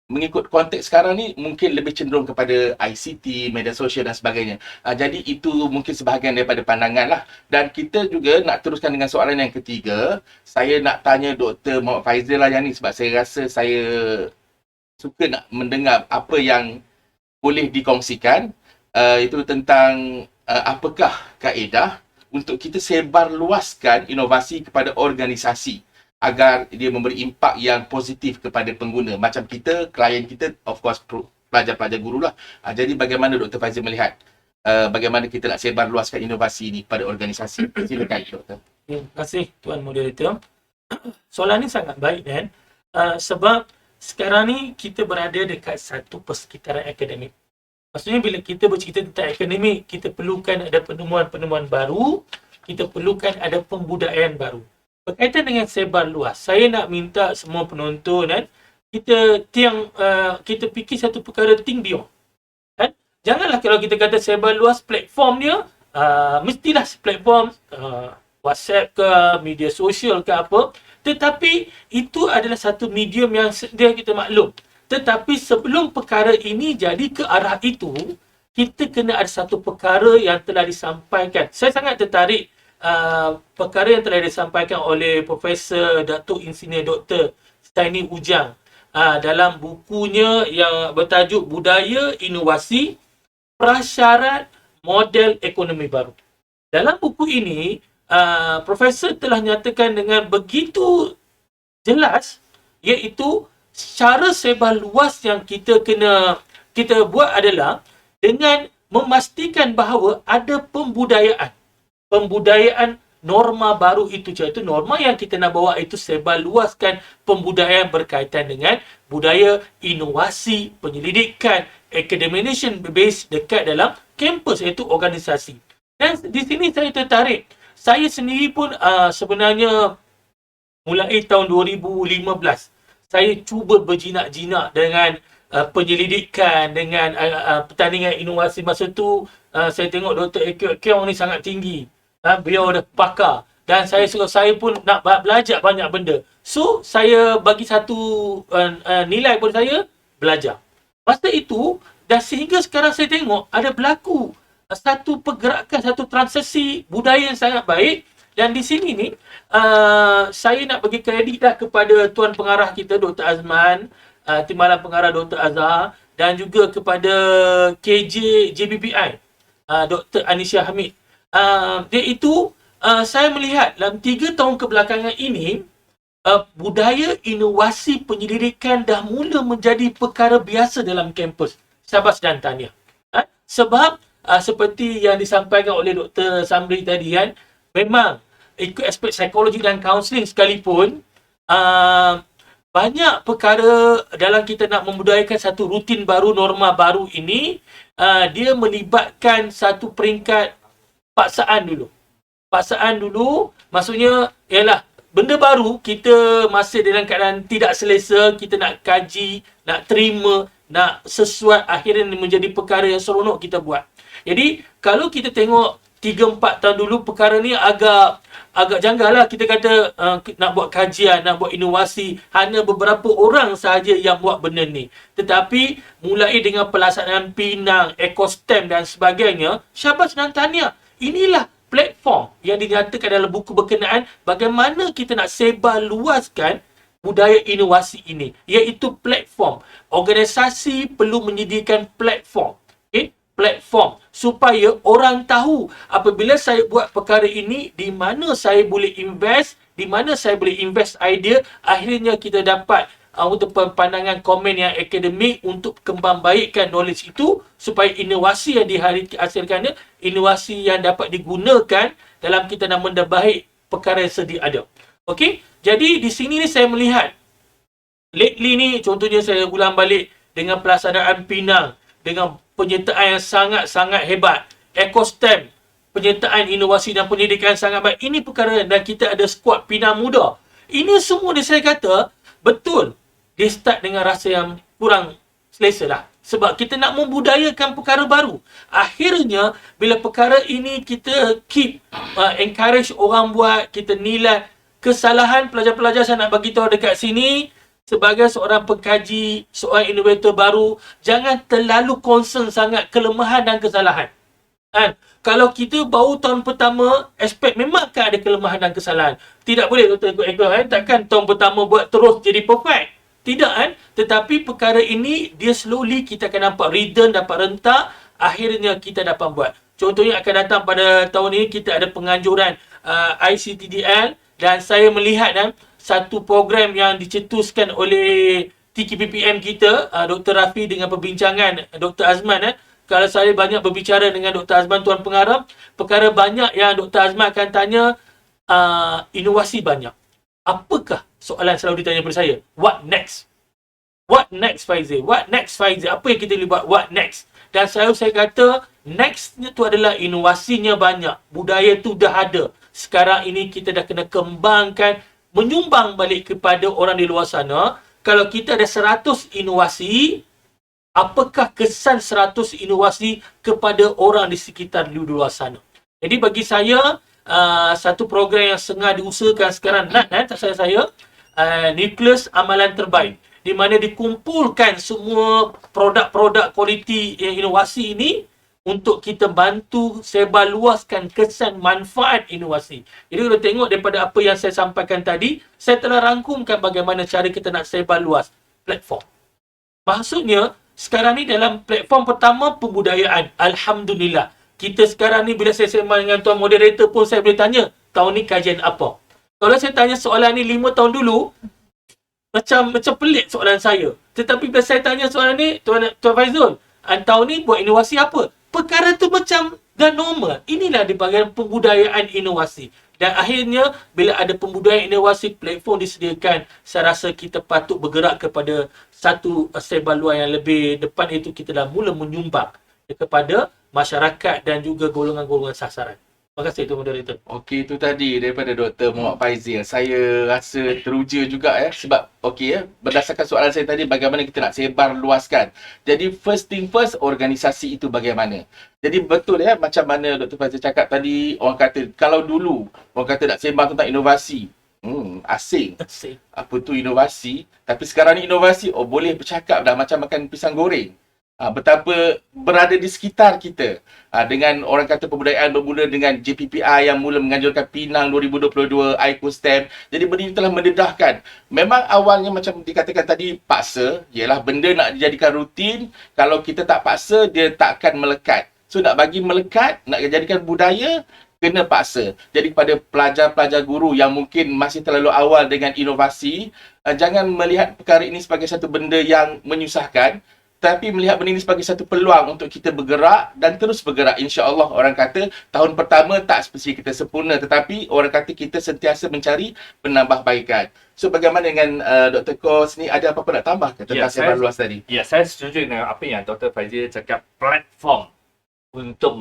mengikut konteks sekarang ni mungkin lebih cenderung kepada ICT, media sosial dan sebagainya. Jadi itu mungkin sebahagian daripada pandangan lah. Dan kita juga nak teruskan dengan soalan yang ketiga. Saya nak tanya Dr. Muhammad Faizal lah yang ni sebab saya rasa saya suka nak mendengar apa yang boleh dikongsikan, itu tentang apakah kaedah untuk kita sebarluaskan inovasi kepada organisasi agar dia memberi impak yang positif kepada pengguna. Macam kita, klien kita, of course pelajar-pelajar guru lah. Jadi bagaimana Dr. Faizal melihat bagaimana kita nak sebarluaskan inovasi ini pada organisasi? Silakan Dr. Terima kasih Tuan Moderator. Soalan ni sangat baik Dan. Sebab sekarang ni kita berada dekat satu persekitaran akademik. Maksudnya bila kita bercerita tentang akademik, kita perlukan ada penemuan-penemuan baru, kita perlukan ada pembudayaan baru. Berkaitan dengan sebar luas, saya nak minta semua penonton dan kita fikir satu perkara think beyond. Kan? Janganlah kalau kita kata sebar luas platform dia, mestilah platform WhatsApp ke, media sosial ke apa. Tetapi itu adalah satu medium yang sedia kita maklum. Tetapi sebelum perkara ini jadi ke arah itu, kita kena ada satu perkara yang telah disampaikan. Saya sangat tertarik perkara yang telah disampaikan oleh Profesor Datuk Insinyur Dr. Staini Ujang dalam bukunya yang bertajuk Budaya Inovasi Prasyarat Model Ekonomi Baru. Dalam buku ini, Profesor telah nyatakan dengan begitu jelas, iaitu cara sebar luas yang kita buat adalah dengan memastikan bahawa ada pembudayaan norma baru itu. Iaitu norma yang kita nak bawa itu sebar luaskan pembudayaan berkaitan dengan budaya inovasi, penyelidikan, academician based dekat dalam kampus, iaitu organisasi. Dan di sini saya tertarik. Saya sendiri pun sebenarnya mulai tahun 2015 saya cuba berjinak-jinak dengan penyelidikan, dengan pertandingan inovasi. Masa tu saya tengok Dr. Keong ni sangat tinggi. Beliau dah pakar. Dan saya pun nak belajar banyak benda. So, saya bagi satu nilai kepada saya, belajar. Masa itu, dan sehingga sekarang saya tengok ada berlaku satu pergerakan, satu transisi budaya yang sangat baik. Dan di sini ni, saya nak bagi kredit dah kepada Tuan Pengarah kita, Dr. Azman, Timbalan Pengarah Dr. Azhar, dan juga kepada KJ JBPI, Dr. Anisha Hamid. Iaitu, saya melihat dalam 3 tahun kebelakangan ini, budaya inovasi penyelidikan dah mula menjadi perkara biasa dalam kampus. Syabas dan tahniah. Sebab, seperti yang disampaikan oleh Dr. Samri tadi kan, memang ikut aspek psikologi dan kaunseling sekalipun, banyak perkara dalam kita nak membudayakan satu rutin baru, norma baru ini, dia melibatkan satu peringkat paksaan dulu. Paksaan dulu, maksudnya ialah benda baru, kita masih dalam keadaan tidak selesa, kita nak kaji, nak terima, nak sesuai, akhirnya menjadi perkara yang seronok kita buat. Jadi, kalau kita tengok 3-4 tahun dulu, perkara ni agak janggal lah. Kita kata nak buat kajian, nak buat inovasi, hanya beberapa orang sahaja yang buat benda ni. Tetapi mulai dengan pelaksanaan Pinang, ekostem dan sebagainya, syabas dan tahniah. Inilah platform yang dinyatakan dalam buku berkenaan bagaimana kita nak sebar luaskan budaya inovasi ini, iaitu platform. Organisasi perlu menyediakan platform. Platform supaya orang tahu apabila saya buat perkara ini, di mana saya boleh invest, di mana saya boleh invest idea. Akhirnya kita dapat untuk pandangan komen yang akademik untuk kembang baikkan knowledge itu, supaya inovasi yang dihasilkan, inovasi yang dapat digunakan dalam kita nak mendabaik perkara yang sedia ada. Okey, jadi di sini ni saya melihat lately ni, contohnya saya ulang balik dengan pelaksanaan Pinang, dengan penyertaan yang sangat-sangat hebat, ekostem, penyertaan inovasi dan pendidikan sangat baik. Ini perkara, dan kita ada skuad Pinang muda. Ini semua saya kata betul, dia start dengan rasa yang kurang selesa lah. Sebab kita nak membudayakan perkara baru. Akhirnya, bila perkara ini kita keep encourage orang buat, kita nilai kesalahan pelajar-pelajar. Saya nak bagi tahu dekat sini, sebagai seorang pengkaji, seorang innovator baru, jangan terlalu concern sangat kelemahan dan kesalahan. Kan? Kalau kita baru tahun pertama, expect memang akan ada kelemahan dan kesalahan. Tidak boleh Dr. Eko, kan? Takkan tahun pertama buat terus jadi perfect. Tidak kan? Tetapi perkara ini, dia slowly kita akan nampak rhythm dapat rentak, akhirnya kita dapat buat. Contohnya akan datang pada tahun ini, kita ada penganjuran ICTDL, dan saya melihat satu program yang dicetuskan oleh TKPPM kita, Dr. Rafi dengan perbincangan Dr. Azman. Kalau saya banyak berbicara dengan Dr. Azman, Tuan Pengarah, perkara banyak yang Dr. Azman akan tanya, inovasi banyak. Apakah soalan selalu ditanya kepada saya? What next? What next, Faizal? What next, Faizal? Apa yang kita boleh buat? What next? Dan saya kata, nextnya tu adalah inovasinya banyak. Budaya tu dah ada. Sekarang ini kita dah kena kembangkan, menyumbang balik kepada orang di luar sana. Kalau kita ada 100 inovasi, apakah kesan 100 inovasi kepada orang di sekitar di luar sana? Jadi bagi saya, satu program yang tengah diusahakan sekarang, tak saya, Nukleus Amalan Terbaik, di mana dikumpulkan semua produk-produk kualiti inovasi ini untuk kita bantu sebarluaskan kesan manfaat inovasi. Jadi kalau tengok daripada apa yang saya sampaikan tadi, saya telah rangkumkan bagaimana cara kita nak sebarluas platform. Maksudnya, sekarang ni dalam platform pertama, pembudayaan. Alhamdulillah. Kita sekarang ni bila saya sembang dengan tuan moderator pun saya boleh tanya, tahun ni kajian apa? Kalau saya tanya soalan ni 5 tahun dulu, macam pelik soalan saya. Tetapi bila saya tanya soalan ni, Tuan Faizul, tahun ni buat inovasi apa? Perkara tu macam dah normal. Inilah di bahagian pembudayaan inovasi. Dan akhirnya, bila ada pembudayaan inovasi, platform disediakan, saya rasa kita patut bergerak kepada satu sebarluas yang lebih depan, itu kita dah mula menyumbang kepada masyarakat dan juga golongan-golongan sasaran. Terima kasih Tuan Moderator. Okey, itu tadi daripada Dr. Muhammad Faizil. Saya rasa teruja juga sebab berdasarkan soalan saya tadi, bagaimana kita nak sebar luaskan. Jadi first thing first, organisasi itu bagaimana. Jadi betul macam mana Dr. Faizil cakap tadi, orang kata kalau dulu orang kata nak sebar tentang inovasi, asing. Apa tu inovasi? Tapi sekarang ni inovasi, boleh bercakap dah macam makan pisang goreng. Betapa berada di sekitar kita. Dengan orang kata pembudayaan bermula dengan JPPI yang mula menganjurkan Pinang 2022, ICOSTEM. Jadi benda ini telah mendedahkan. Memang awalnya macam dikatakan tadi, paksa. Ialah benda nak dijadikan rutin. Kalau kita tak paksa, dia tak akan melekat. So nak bagi melekat, nak jadikan budaya, kena paksa. Jadi kepada pelajar-pelajar guru yang mungkin masih terlalu awal dengan inovasi, jangan melihat perkara ini sebagai satu benda yang menyusahkan, tapi melihat benda ini sebagai satu peluang untuk kita bergerak dan terus bergerak. InsyaAllah, orang kata tahun pertama tak semestinya kita sempurna, tetapi orang kata kita sentiasa mencari penambahbaikan. So bagaimana dengan Dr. Kos ni, ada apa-apa nak tambah tentang sebar luas tadi? Ya, saya setuju dengan apa yang Dr. Faizil cakap, platform untuk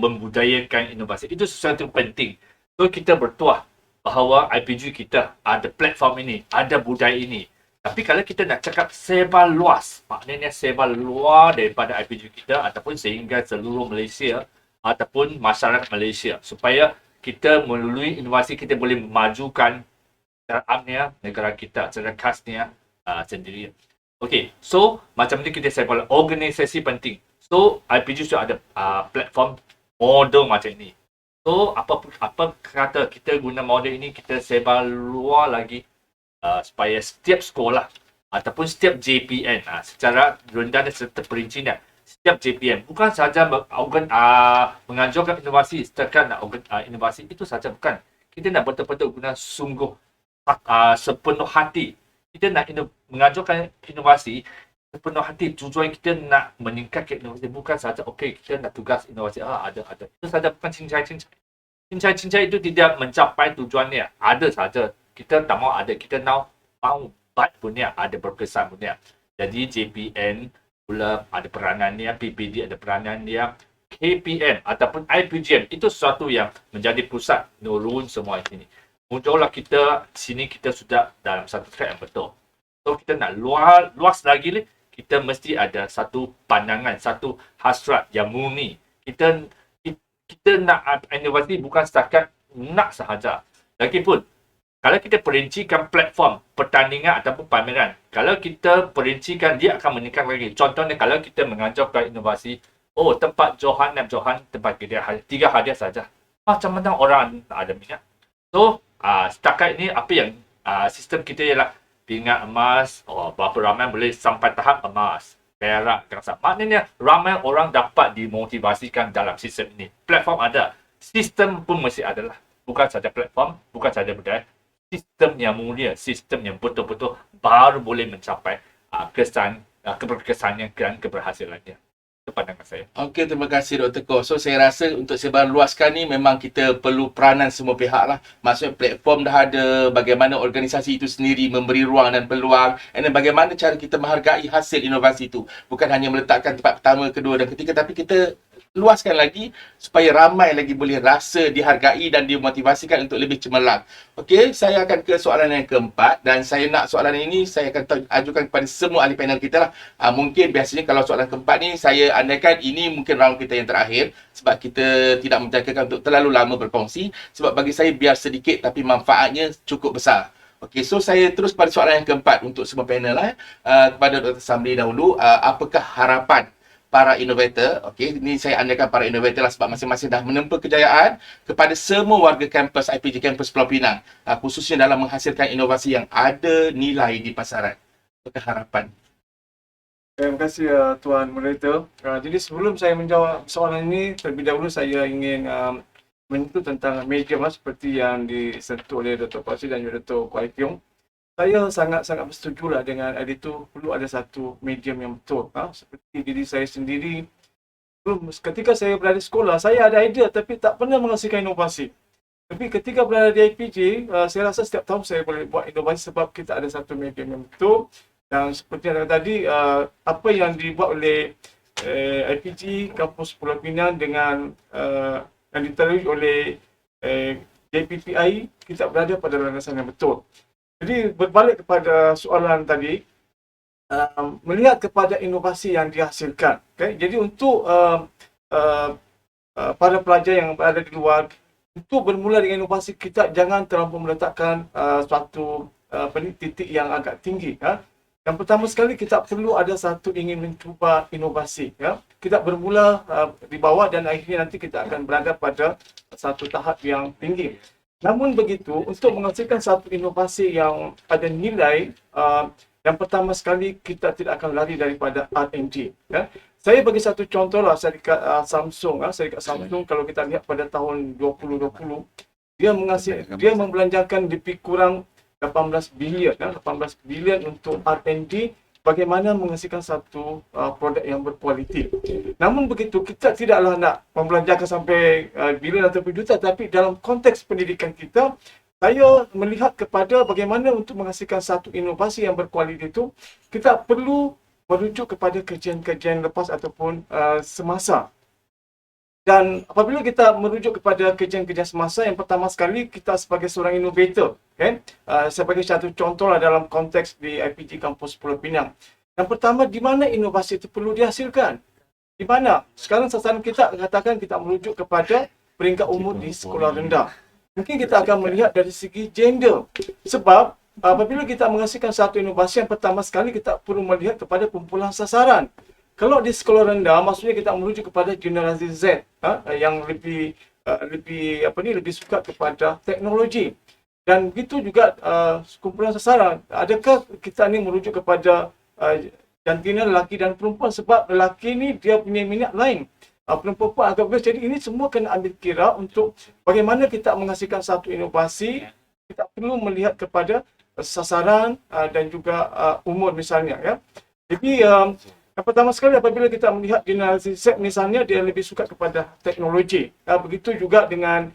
membudayakan inovasi. Itu sesuatu yang penting. So kita bertuah bahawa IPG kita ada platform ini, ada budaya ini. Tapi kalau kita nak cakap sebar luas, maknanya sebar luar daripada IPG kita ataupun sehingga seluruh Malaysia ataupun masyarakat Malaysia, supaya kita melalui inovasi kita boleh memajukan secara amnya negara kita, secara khasnya sendiri. Okey, so macam ni kita sebar organisasi penting. So IPG sudah ada platform model macam ini. So apa kata kita guna model ini, kita sebar luar lagi. Supaya setiap sekolah ataupun setiap JPN secara rendah dan serta perincian setiap JPM. Bukan sahaja menganjurkan inovasi, setakat nak inovasi itu saja bukan. Kita nak betul-betul guna sungguh sepenuh hati. Kita nak menganjurkan inovasi sepenuh hati. Tujuan kita nak meningkatkan inovasi, bukan saja okey kita nak tugas inovasi ada. Itu saja, bukan cincai-cincai. Cincai-cincai itu tidak mencapai tujuannya. Ada saja. Kita tak mau ada, kita mau baik punya, ada berkesan punya. Jadi JPN pula ada peranannya, PPD ada peranannya, KPM ataupun IPGM itu sesuatu yang menjadi pusat nurun semua ini. Muncullah kita sini, kita sudah dalam satu track yang betul. So kita nak luas lagi, kita mesti ada satu pandangan, satu hasrat yang murni. Kita nak inovasi bukan setakat nak sahaja. Lagipun kalau kita perincikan platform pertandingan ataupun pameran, kalau kita perincikan, dia akan meningkat lagi. Contohnya kalau kita menganjurkan inovasi, tempat Johan, tempat kita 3 hadiah saja. Macam mana orang ada minat? So, setakat ini apa yang sistem kita ialah pingat emas, berapa ramai boleh sampai tahap emas, perak, kangsat. Maknanya ramai orang dapat dimotivasikan dalam sistem ini. Platform ada, sistem pun mesti ada lah. Bukan saja platform, bukan saja budaya. Sistem yang mulia, sistem yang betul-betul baru boleh mencapai keberkesannya dan keberhasilannya. Itu pandangan saya. Okey, terima kasih Dr. Koh. So, saya rasa untuk sebarluaskan ni memang kita perlu peranan semua pihak lah. Maksudnya platform dah ada, bagaimana organisasi itu sendiri memberi ruang dan peluang, dan bagaimana cara kita menghargai hasil inovasi itu. Bukan hanya meletakkan tempat pertama, kedua dan ketiga, tapi kita luaskan lagi supaya ramai lagi boleh rasa dihargai dan dimotivasikan untuk lebih cemerlang. Okey, saya akan ke soalan yang keempat, dan saya nak soalan ini saya akan ajukan kepada semua ahli panel kita lah. Mungkin biasanya kalau soalan keempat ni saya andaikan ini mungkin round kita yang terakhir, sebab kita tidak menjangkakan untuk terlalu lama berkongsi, sebab bagi saya biar sedikit tapi manfaatnya cukup besar. Okey, so saya terus pada soalan yang keempat untuk semua panel lah. Kepada Dr. Samri dahulu, apakah harapan para innovator? Okey, ini saya andaikan para innovator lah sebab masing-masing dah menempuh kejayaan, kepada semua warga kampus IPG Kampus Pulau Pinang, khususnya dalam menghasilkan inovasi yang ada nilai di pasaran. Apakah harapan? Terima kasih Tuan Moderator. Jadi sebelum saya menjawab soalan ini, terlebih dahulu saya ingin menyentuh tentang medium seperti yang disentuh oleh Dr. Pasir dan juga Dr. Kuai Tiong. Saya sangat-sangat bersetujulah dengan itu, perlu ada satu medium yang betul. Seperti diri saya sendiri, ketika saya berada di sekolah, saya ada idea tapi tak pernah menghasilkan inovasi. Tapi ketika berada di IPG, saya rasa setiap tahun saya boleh buat inovasi sebab kita ada satu medium yang betul. Dan seperti yang tadi, apa yang dibuat oleh IPG Kampus Pulau Pinang dengan yang diteruskan oleh JPPI, kita berada pada landasan yang betul. Jadi berbalik kepada soalan tadi, melihat kepada inovasi yang dihasilkan. Okay? Jadi untuk para pelajar yang berada di luar, untuk bermula dengan inovasi, kita jangan terlalu meletakkan suatu titik yang agak tinggi. Yang pertama sekali, kita perlu ada satu ingin mencuba inovasi. Kita bermula di bawah dan akhirnya nanti kita akan berada pada satu tahap yang tinggi. Namun begitu, untuk menghasilkan satu inovasi yang ada nilai, yang pertama sekali kita tidak akan lari daripada R&D. Saya bagi satu contoh lah, syarikat Samsung. Syarikat Samsung kalau kita lihat pada tahun 2020, dia membelanjakan lebih kurang 18 bilion untuk R&D, bagaimana menghasilkan satu produk yang berkualiti. Namun begitu, kita tidaklah nak membelanjakan sampai bilion atau juta, tapi dalam konteks pendidikan kita, saya melihat kepada bagaimana untuk menghasilkan satu inovasi yang berkualiti itu, kita perlu merujuk kepada kajian-kajian lepas ataupun semasa. Dan apabila kita merujuk kepada kajian-kajian semasa, yang pertama sekali kita sebagai seorang inovator, sebagai satu contoh lah dalam konteks di IPG Kampus Pulau Pinang. Yang pertama, di mana inovasi itu perlu dihasilkan? Di mana? Sekarang sasaran kita katakan kita merujuk kepada peringkat umur di sekolah rendah. Mungkin kita akan melihat dari segi gender. Sebab apabila kita menghasilkan satu inovasi, yang pertama sekali kita perlu melihat kepada kumpulan sasaran. Kalau di sekolah rendah, maksudnya kita merujuk kepada generasi Z yang lebih suka kepada teknologi. Dan begitu juga kumpulan sasaran. Adakah kita ini merujuk kepada jantina lelaki dan perempuan, sebab lelaki ni dia punya minat lain. Perempuan pun agak berbeza. Jadi ini semua kena ambil kira untuk bagaimana kita menghasilkan satu inovasi. Kita perlu melihat kepada sasaran dan juga umur misalnya, ya. Jadi yang pertama sekali apabila kita melihat generasi Z misalnya, dia lebih suka kepada teknologi. Begitu juga dengan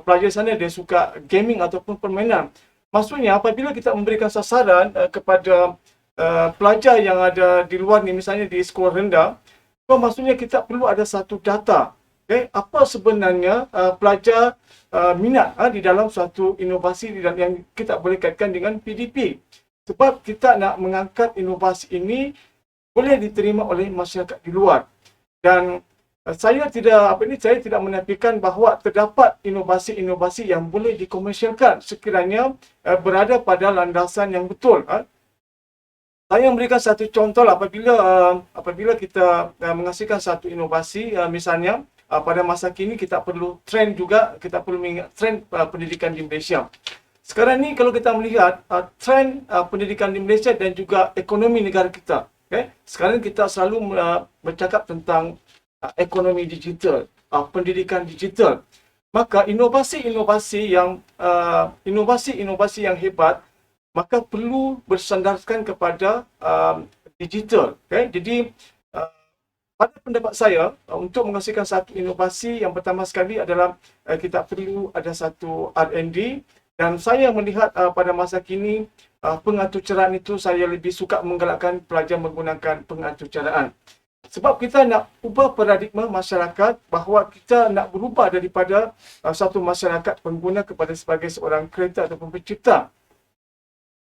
pelajar sana, dia suka gaming ataupun permainan. Maksudnya apabila kita memberikan sasaran kepada pelajar yang ada di luar ni, misalnya di sekolah rendah, so maksudnya kita perlu ada satu data. Okay? Apa sebenarnya pelajar minat di dalam suatu inovasi yang kita boleh kaitkan dengan PDP. Sebab kita nak mengangkat inovasi ini boleh diterima oleh masyarakat di luar. Dan saya tidak menafikan bahawa terdapat inovasi-inovasi yang boleh dikomersialkan sekiranya berada pada landasan yang betul. Saya memberikan satu contoh apabila kita menghasilkan satu inovasi, misalnya pada masa kini kita perlu mengingat trend pendidikan di Malaysia. Sekarang ni kalau kita melihat trend pendidikan di Malaysia dan juga ekonomi negara kita, okay? Sekarang kita selalu bercakap tentang ekonomi digital, pendidikan digital. Maka inovasi-inovasi yang hebat maka perlu bersandarkan kepada digital. Okay? Jadi pada pendapat saya, untuk menghasilkan satu inovasi, yang pertama sekali adalah kita perlu ada satu R&D. Dan saya melihat pada masa kini pengaturcaraan itu, saya lebih suka menggalakkan pelajar menggunakan pengaturcaraan. Sebab kita nak ubah paradigma masyarakat, bahawa kita nak berubah daripada satu masyarakat pengguna kepada sebagai seorang kreator ataupun pencipta.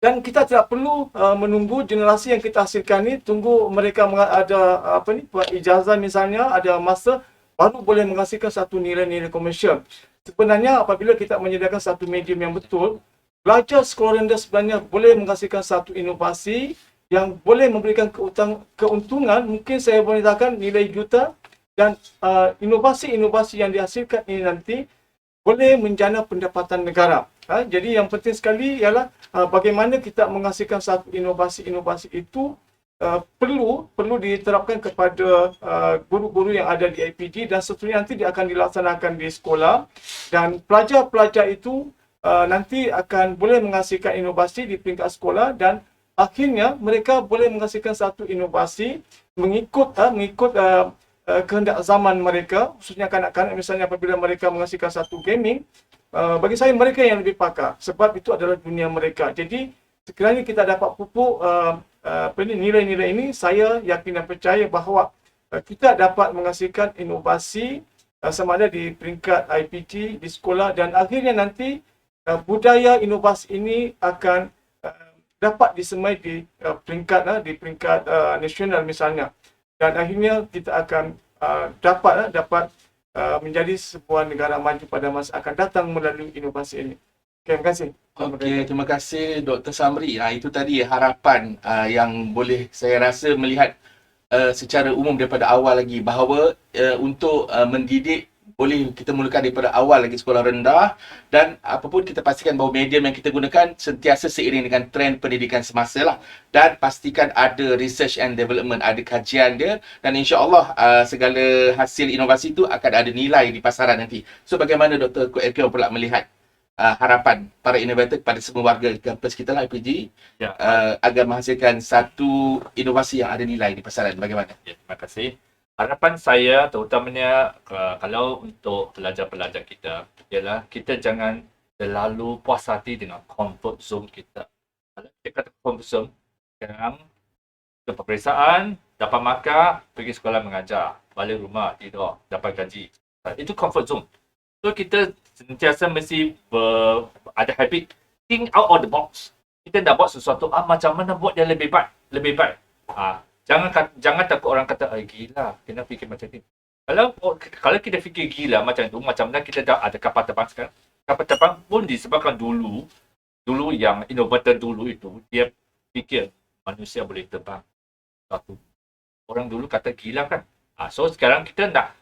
Dan kita tidak perlu menunggu generasi yang kita hasilkan ni, tunggu mereka ada buat ijazah misalnya, ada masa, baru boleh menghasilkan satu nilai-nilai komersial. Sebenarnya apabila kita menyediakan satu medium yang betul, pelajar sekolah rendah sebenarnya boleh menghasilkan satu inovasi yang boleh memberikan keuntungan, mungkin saya boleh katakan nilai juta, dan inovasi-inovasi yang dihasilkan ini nanti boleh menjana pendapatan negara. Jadi yang penting sekali ialah bagaimana kita menghasilkan satu inovasi-inovasi itu perlu diterapkan kepada guru-guru yang ada di IPG, dan seterusnya nanti dia akan dilaksanakan di sekolah, dan pelajar-pelajar itu nanti akan boleh menghasilkan inovasi di peringkat sekolah, dan akhirnya mereka boleh menghasilkan satu inovasi mengikut kehendak zaman mereka, khususnya kanak-kanak misalnya. Apabila mereka menghasilkan satu gaming, bagi saya mereka yang lebih pakar, sebab itu adalah dunia mereka. Jadi sekiranya kita dapat pupuk nilai-nilai ini, saya yakin dan percaya bahawa kita dapat menghasilkan inovasi sama ada di peringkat IPT, di sekolah, dan akhirnya nanti budaya inovasi ini akan dapat disemai di peringkat nasional misalnya. Dan akhirnya kita akan dapat menjadi sebuah negara maju pada masa akan datang melalui inovasi ini. Okay, terima kasih. Okey, terima kasih Dr. Samri. Itu tadi harapan yang boleh saya rasa melihat secara umum daripada awal lagi, bahawa untuk mendidik boleh kita mulakan daripada awal lagi sekolah rendah, dan apapun kita pastikan bahawa medium yang kita gunakan sentiasa seiring dengan trend pendidikan semasa lah, dan pastikan ada research and development, ada kajian dia, dan insya-Allah segala hasil inovasi itu akan ada nilai di pasaran nanti. So bagaimana Dr. Elkio pula melihat harapan para inovator kepada semua warga kampus kita lah IPG agar menghasilkan satu inovasi yang ada nilai di pasaran? Bagaimana? Ya, terima kasih. Harapan saya terutamanya kalau untuk pelajar-pelajar kita ialah kita jangan terlalu puas hati dengan comfort zone kita. Kalau kita kata comfort zone, sekarang ke peperiksaan, dapat markah, pergi sekolah mengajar, balik rumah, tidur, dapat gaji. Itu comfort zone. So kita sentiasa mesti ada habit think out of the box. Kita nak buat sesuatu, macam mana buat dia lebih baik. Jangan takut orang kata, gila, kena fikir macam ni. Kalau kita fikir gila macam tu, macam mana kita dah ada kapal terbang sekarang. Kapal terbang pun disebabkan dulu yang inovator dulu itu, dia fikir manusia boleh terbang. Satu. Orang dulu kata gila kan. So sekarang kita nak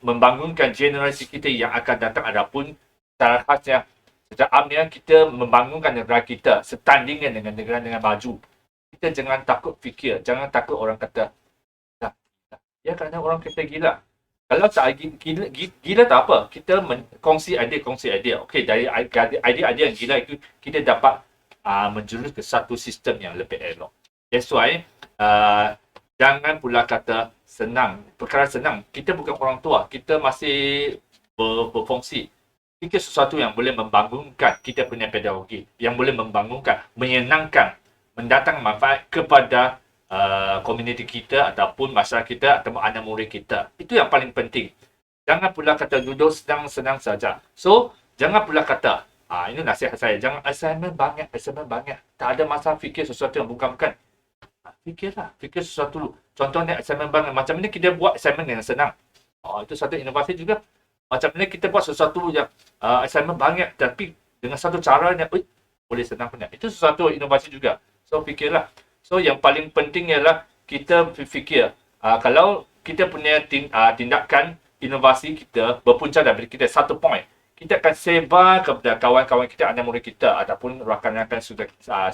membangunkan generasi kita yang akan datang. Adapun secara khasnya, secara amnya kita membangunkan negara kita setandingan dengan negara-negara maju. Kita jangan takut fikir, jangan takut orang kata, "Dah, ya kerana orang kata gila." Kalau tak gila, gila tak apa. Kita kongsi idea. Okey, dari idea yang gila itu, kita dapat menjurus ke satu sistem yang lebih elok. That's why, jangan pula kata senang. Perkara senang. Kita bukan orang tua. Kita masih berfungsi. Fikir sesuatu yang boleh membangunkan kita punya pedagogi. Yang boleh membangunkan, menyenangkan, mendatang manfaat kepada komuniti kita ataupun masyarakat kita atau anak murid kita. Itu yang paling penting. Jangan pula kata duduk senang-senang saja. So, jangan pula kata, ini nasihat saya, jangan assignment banyak. Tak ada masa fikir sesuatu yang bukan-bukan. Fikirlah, fikir sesuatu dulu. Contohnya assignment banyak. Macam mana kita buat assignment yang senang? Itu satu inovasi juga. Macam mana kita buat sesuatu yang assignment banyak tapi dengan satu cara yang boleh senang punya. Itu sesuatu inovasi juga. So, fikirlah. So, yang paling penting ialah kita fikir. Kalau kita punya tindakan inovasi kita berpunca dari kita satu point, kita akan sebar kepada kawan-kawan kita, anak murid kita ataupun rakan-rakan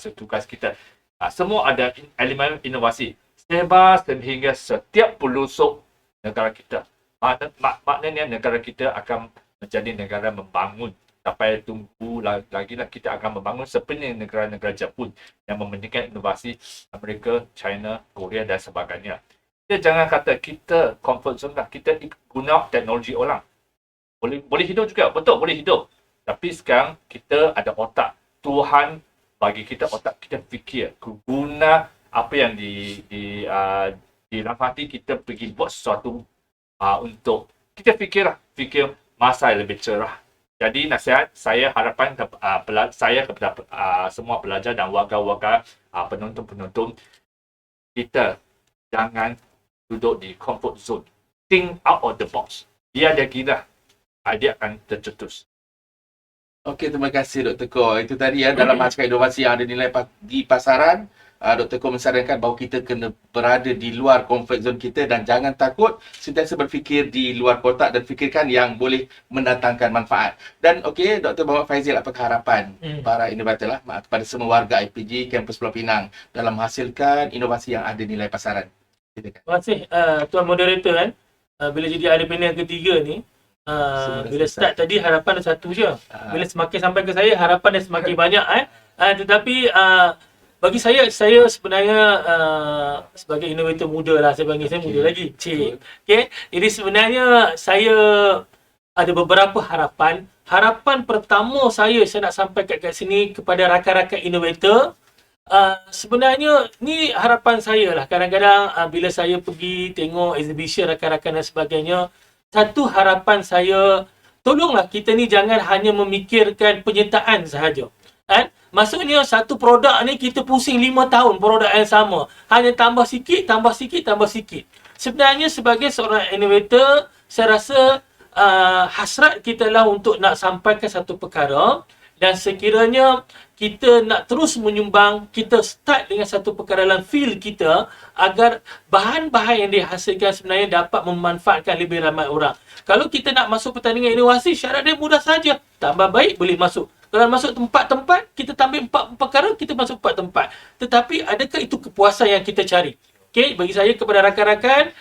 setugas kita. Semua ada elemen inovasi. Sebar sehingga setiap pelosok negara kita. Maknanya negara kita akan menjadi negara membangun. Sampai tunggu lagi lah kita akan membangun seperti negara-negara Jepun yang mementingkan inovasi Amerika, China, Korea dan sebagainya. Kita jangan kata kita comfort zone lah. Kita guna teknologi orang. Boleh hidup juga. Betul, boleh hidup. Tapi sekarang kita ada otak. Tuhan bagi kita otak, kita fikir. Guna apa yang di dalam hati kita pergi buat sesuatu untuk kita fikirlah. Fikir masa yang lebih cerah. Jadi nasihat saya, harapan saya kepada semua pelajar dan warga-warga penonton-penonton, kita jangan duduk di comfort zone. Think out of the box. Dia ada gila, dia akan tercetus. Okey, terima kasih Dr. Ko. Itu tadi dalam aspek inovasi yang ada nilai di pasaran, Dr. Ko mensarankan bahawa kita kena berada di luar comfort zone kita dan jangan takut sentiasa berfikir di luar kotak dan fikirkan yang boleh mendatangkan manfaat. Dan okey, Dr. Muhammad Faizil, apakah harapan para inovator lah kepada semua warga IPG Kampus Pulau Pinang dalam menghasilkan inovasi yang ada nilai pasaran? Silakan. Terima kasih Tuan Moderator kan. Bila jadi ada panel ketiga ni, bila start tadi harapan ada satu je. Bila semakin sampai ke saya, harapan dah semakin banyak tetapi bagi saya sebenarnya sebagai inovator muda lah, saya panggil saya muda lagi. Cik. Okay? Jadi sebenarnya saya ada beberapa harapan. Harapan pertama saya nak sampaikan kat sini kepada rakan-rakan inovator. Sebenarnya ni harapan saya lah. Kadang-kadang bila saya pergi tengok exhibition rakan-rakan dan sebagainya, satu harapan saya, tolonglah kita ni jangan hanya memikirkan penyertaan sahaja. Kan? Maksudnya satu produk ni kita pusing 5 tahun produk yang sama. Hanya tambah sikit. Sebenarnya sebagai seorang innovator, saya rasa hasrat kita lah untuk nak sampaikan satu perkara. Dan sekiranya kita nak terus menyumbang, kita start dengan satu perkara dalam field kita agar bahan-bahan yang dihasilkan sebenarnya dapat memanfaatkan lebih ramai orang. Kalau kita nak masuk pertandingan inovasi, syarat dia mudah saja. Tambah baik boleh masuk. Kalau masuk tempat-tempat, kita tambah 4 perkara, kita masuk 4 tempat. Tetapi adakah itu kepuasan yang kita cari? Okey, bagi saya kepada rakan-rakan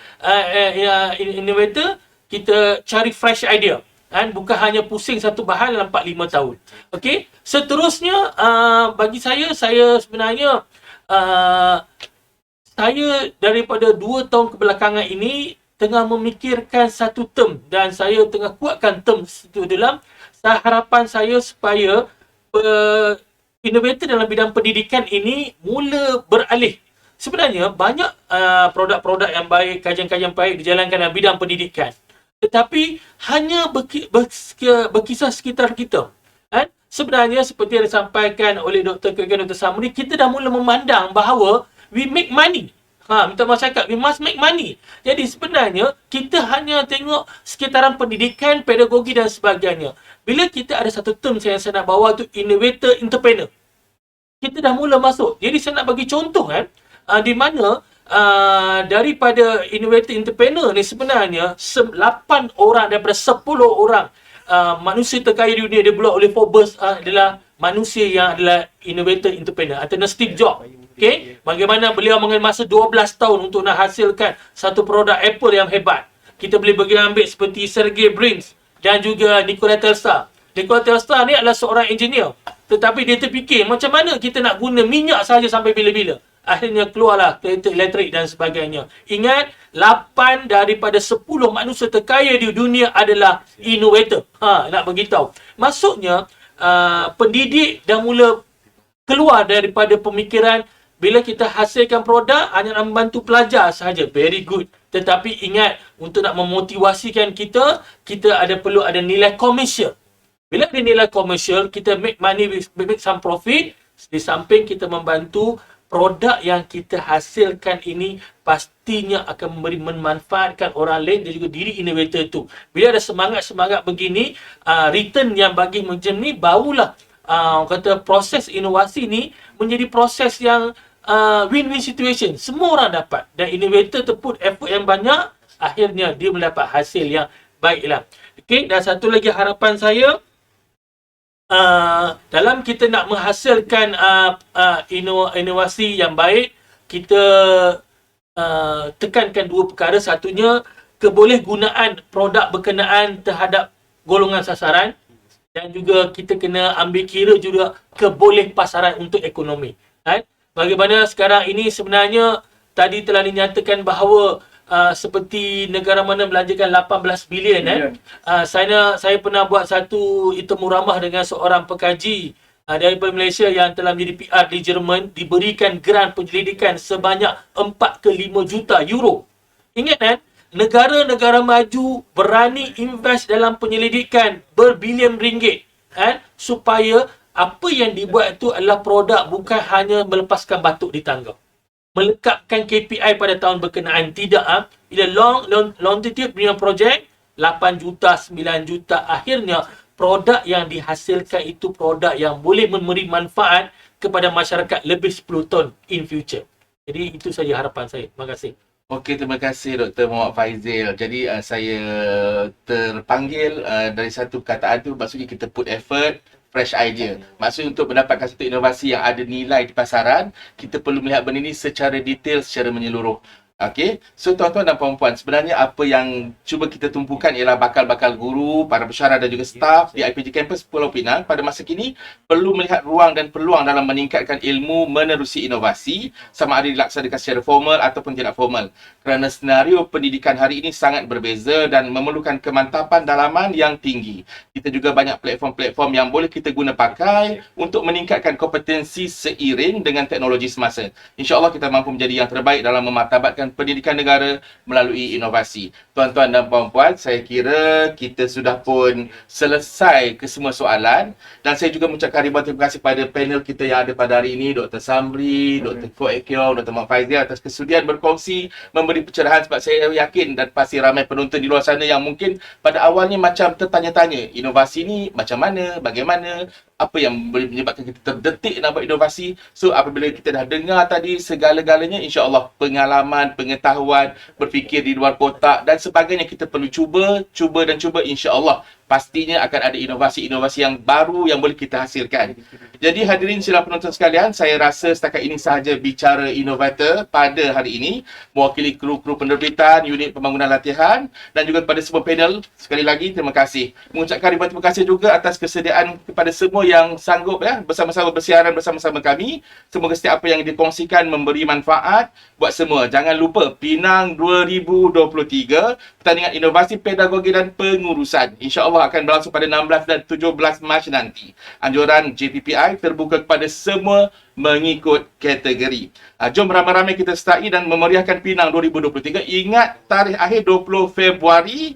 innovator, kita cari fresh idea. Bukan hanya pusing satu bahan dalam 4-5 tahun. Okey, seterusnya bagi saya sebenarnya saya daripada 2 tahun kebelakangan ini tengah memikirkan satu term dan saya tengah kuatkan term itu dalam harapan saya supaya innovator dalam bidang pendidikan ini mula beralih. Sebenarnya banyak produk-produk yang baik, kajian-kajian baik dijalankan dalam bidang pendidikan. Tetapi hanya berkisar sekitar kita. Sebenarnya seperti yang disampaikan oleh Dr. Kegan Dr. Samri, kita dah mula memandang bahawa we make money. Minta maaf cakap, we must make money. Jadi sebenarnya kita hanya tengok sekitaran pendidikan, pedagogi dan sebagainya. Bila kita ada satu term yang saya nak bawa tu innovator entrepreneur. Kita dah mula masuk. Jadi saya nak bagi contoh di mana daripada innovator entrepreneur ni sebenarnya 8 orang daripada 10 orang manusia terkaya di dunia develop oleh Forbes adalah manusia yang adalah innovator entrepreneur atau Steve Jobs. Okey, bagaimana beliau mengambil masa 12 tahun untuk nak hasilkan satu produk Apple yang hebat. Kita boleh bagi ambil seperti Sergey Brin dan juga Nikola Tesla. Nikola Tesla ni adalah seorang engineer, tetapi dia terfikir macam mana kita nak guna minyak saja sampai bila-bila. Akhirnya keluarlah kereta elektrik dan sebagainya. Ingat, 8 daripada 10 manusia terkaya di dunia adalah innovator. Nak beritahu. Maksudnya, pendidik dah mula keluar daripada pemikiran bila kita hasilkan produk hanya nak membantu pelajar sahaja. Very good. Tetapi ingat, untuk nak memotivasikan kita, perlu ada nilai komersial. Bila ada nilai komersial, kita make money, make some profit. Di samping kita membantu, produk yang kita hasilkan ini pastinya akan memanfaatkan orang lain dan juga diri innovator itu. Bila ada semangat-semangat begini, return yang bagi macam ni, barulah kata proses inovasi ni menjadi proses yang win-win situation. Semua orang dapat. Dan innovator terput effort yang banyak, akhirnya dia mendapat hasil yang baiklah. Okay, dan satu lagi harapan saya, dalam kita nak menghasilkan inovasi yang baik, kita tekankan dua perkara. Satunya, kebolehgunaan produk berkenaan terhadap golongan sasaran, dan juga kita kena ambil kira juga kebolehpasaran untuk ekonomi. Bagaimana sekarang ini sebenarnya tadi telah dinyatakan bahawa seperti negara mana belanjakan 18 bilion. Saya pernah buat satu temu ramah dengan seorang pekaji daripada Malaysia yang telah menjadi PR di Jerman, diberikan grant penyelidikan sebanyak 4 ke 5 juta euro. Ingat negara-negara maju berani invest dalam penyelidikan berbilion ringgit supaya apa yang dibuat itu adalah produk bukan hanya melepaskan batuk di tangga, melekapkan KPI pada tahun berkenaan. Tidak. Bila longitude punya projek 8 juta, 9 juta, akhirnya produk yang dihasilkan itu produk yang boleh memberi manfaat kepada masyarakat lebih 10 tahun in future. Jadi itu saja harapan saya. Terima kasih. Okey, terima kasih Dr. Muhammad Faizil. Jadi saya terpanggil dari satu perkataan tu, maksudnya kita put effort, fresh idea. Maksudnya untuk mendapatkan satu inovasi yang ada nilai di pasaran, kita perlu melihat benda ni secara detail, secara menyeluruh. Okey, so tuan-tuan dan puan-puan, sebenarnya apa yang cuba kita tumpukan ialah bakal-bakal guru, para pensyarah dan juga staf di IPG Campus Pulau Pinang pada masa kini perlu melihat ruang dan peluang dalam meningkatkan ilmu menerusi inovasi, sama ada dilaksanakan secara formal ataupun tidak formal. Kerana senario pendidikan hari ini sangat berbeza dan memerlukan kemantapan dalaman yang tinggi. Kita juga banyak platform-platform yang boleh kita guna pakai untuk meningkatkan kompetensi seiring dengan teknologi semasa. InsyaAllah kita mampu menjadi yang terbaik dalam memartabatkan pendidikan negara melalui inovasi. Tuan-tuan dan puan-puan, saya kira kita sudah pun selesai ke semua soalan, dan saya juga mengucapkan ribuan terima kasih pada panel kita yang ada pada hari ini, Dr. Samri, Dr. Fuad Ekyong, Dr. Muhammad Faizil, atas kesudian berkongsi, memberi pencerahan, sebab saya yakin dan pasti ramai penonton di luar sana yang mungkin pada awalnya macam tertanya-tanya, inovasi ni macam mana, bagaimana, apa yang boleh menyebabkan kita terdetik nak buat inovasi. So apabila kita dah dengar tadi segala-galanya, insya-Allah pengalaman, pengetahuan, berfikir di luar kotak dan sebagainya kita perlu cuba, insya-Allah pastinya akan ada inovasi-inovasi yang baru yang boleh kita hasilkan. Jadi hadirin sidang penonton sekalian, saya rasa setakat ini sahaja bicara inovator pada hari ini, mewakili kru-kru penerbitan, unit pembangunan latihan dan juga kepada semua panel. Sekali lagi terima kasih. Mengucapkan ribuan terima kasih juga atas kesediaan kepada semua yang sanggup bersama-sama bersiaran bersama-sama kami. Semoga setiap apa yang dikongsikan memberi manfaat buat semua. Jangan lupa Pinang 2023, pertandingan inovasi pedagogi dan pengurusan, insya-Allah akan berlangsung pada 16 dan 17 Mac nanti. Anjuran JPPI terbuka kepada semua mengikut kategori. Jom ramai-ramai kita sertai dan memeriahkan Pinang 2023. Ingat tarikh akhir 20 Februari,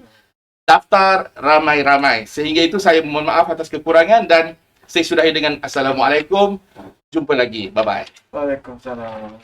daftar ramai-ramai. Sehingga itu saya mohon maaf atas kekurangan dan saya sudahi dengan Assalamualaikum. Jumpa lagi. Bye-bye. Waalaikumsalam.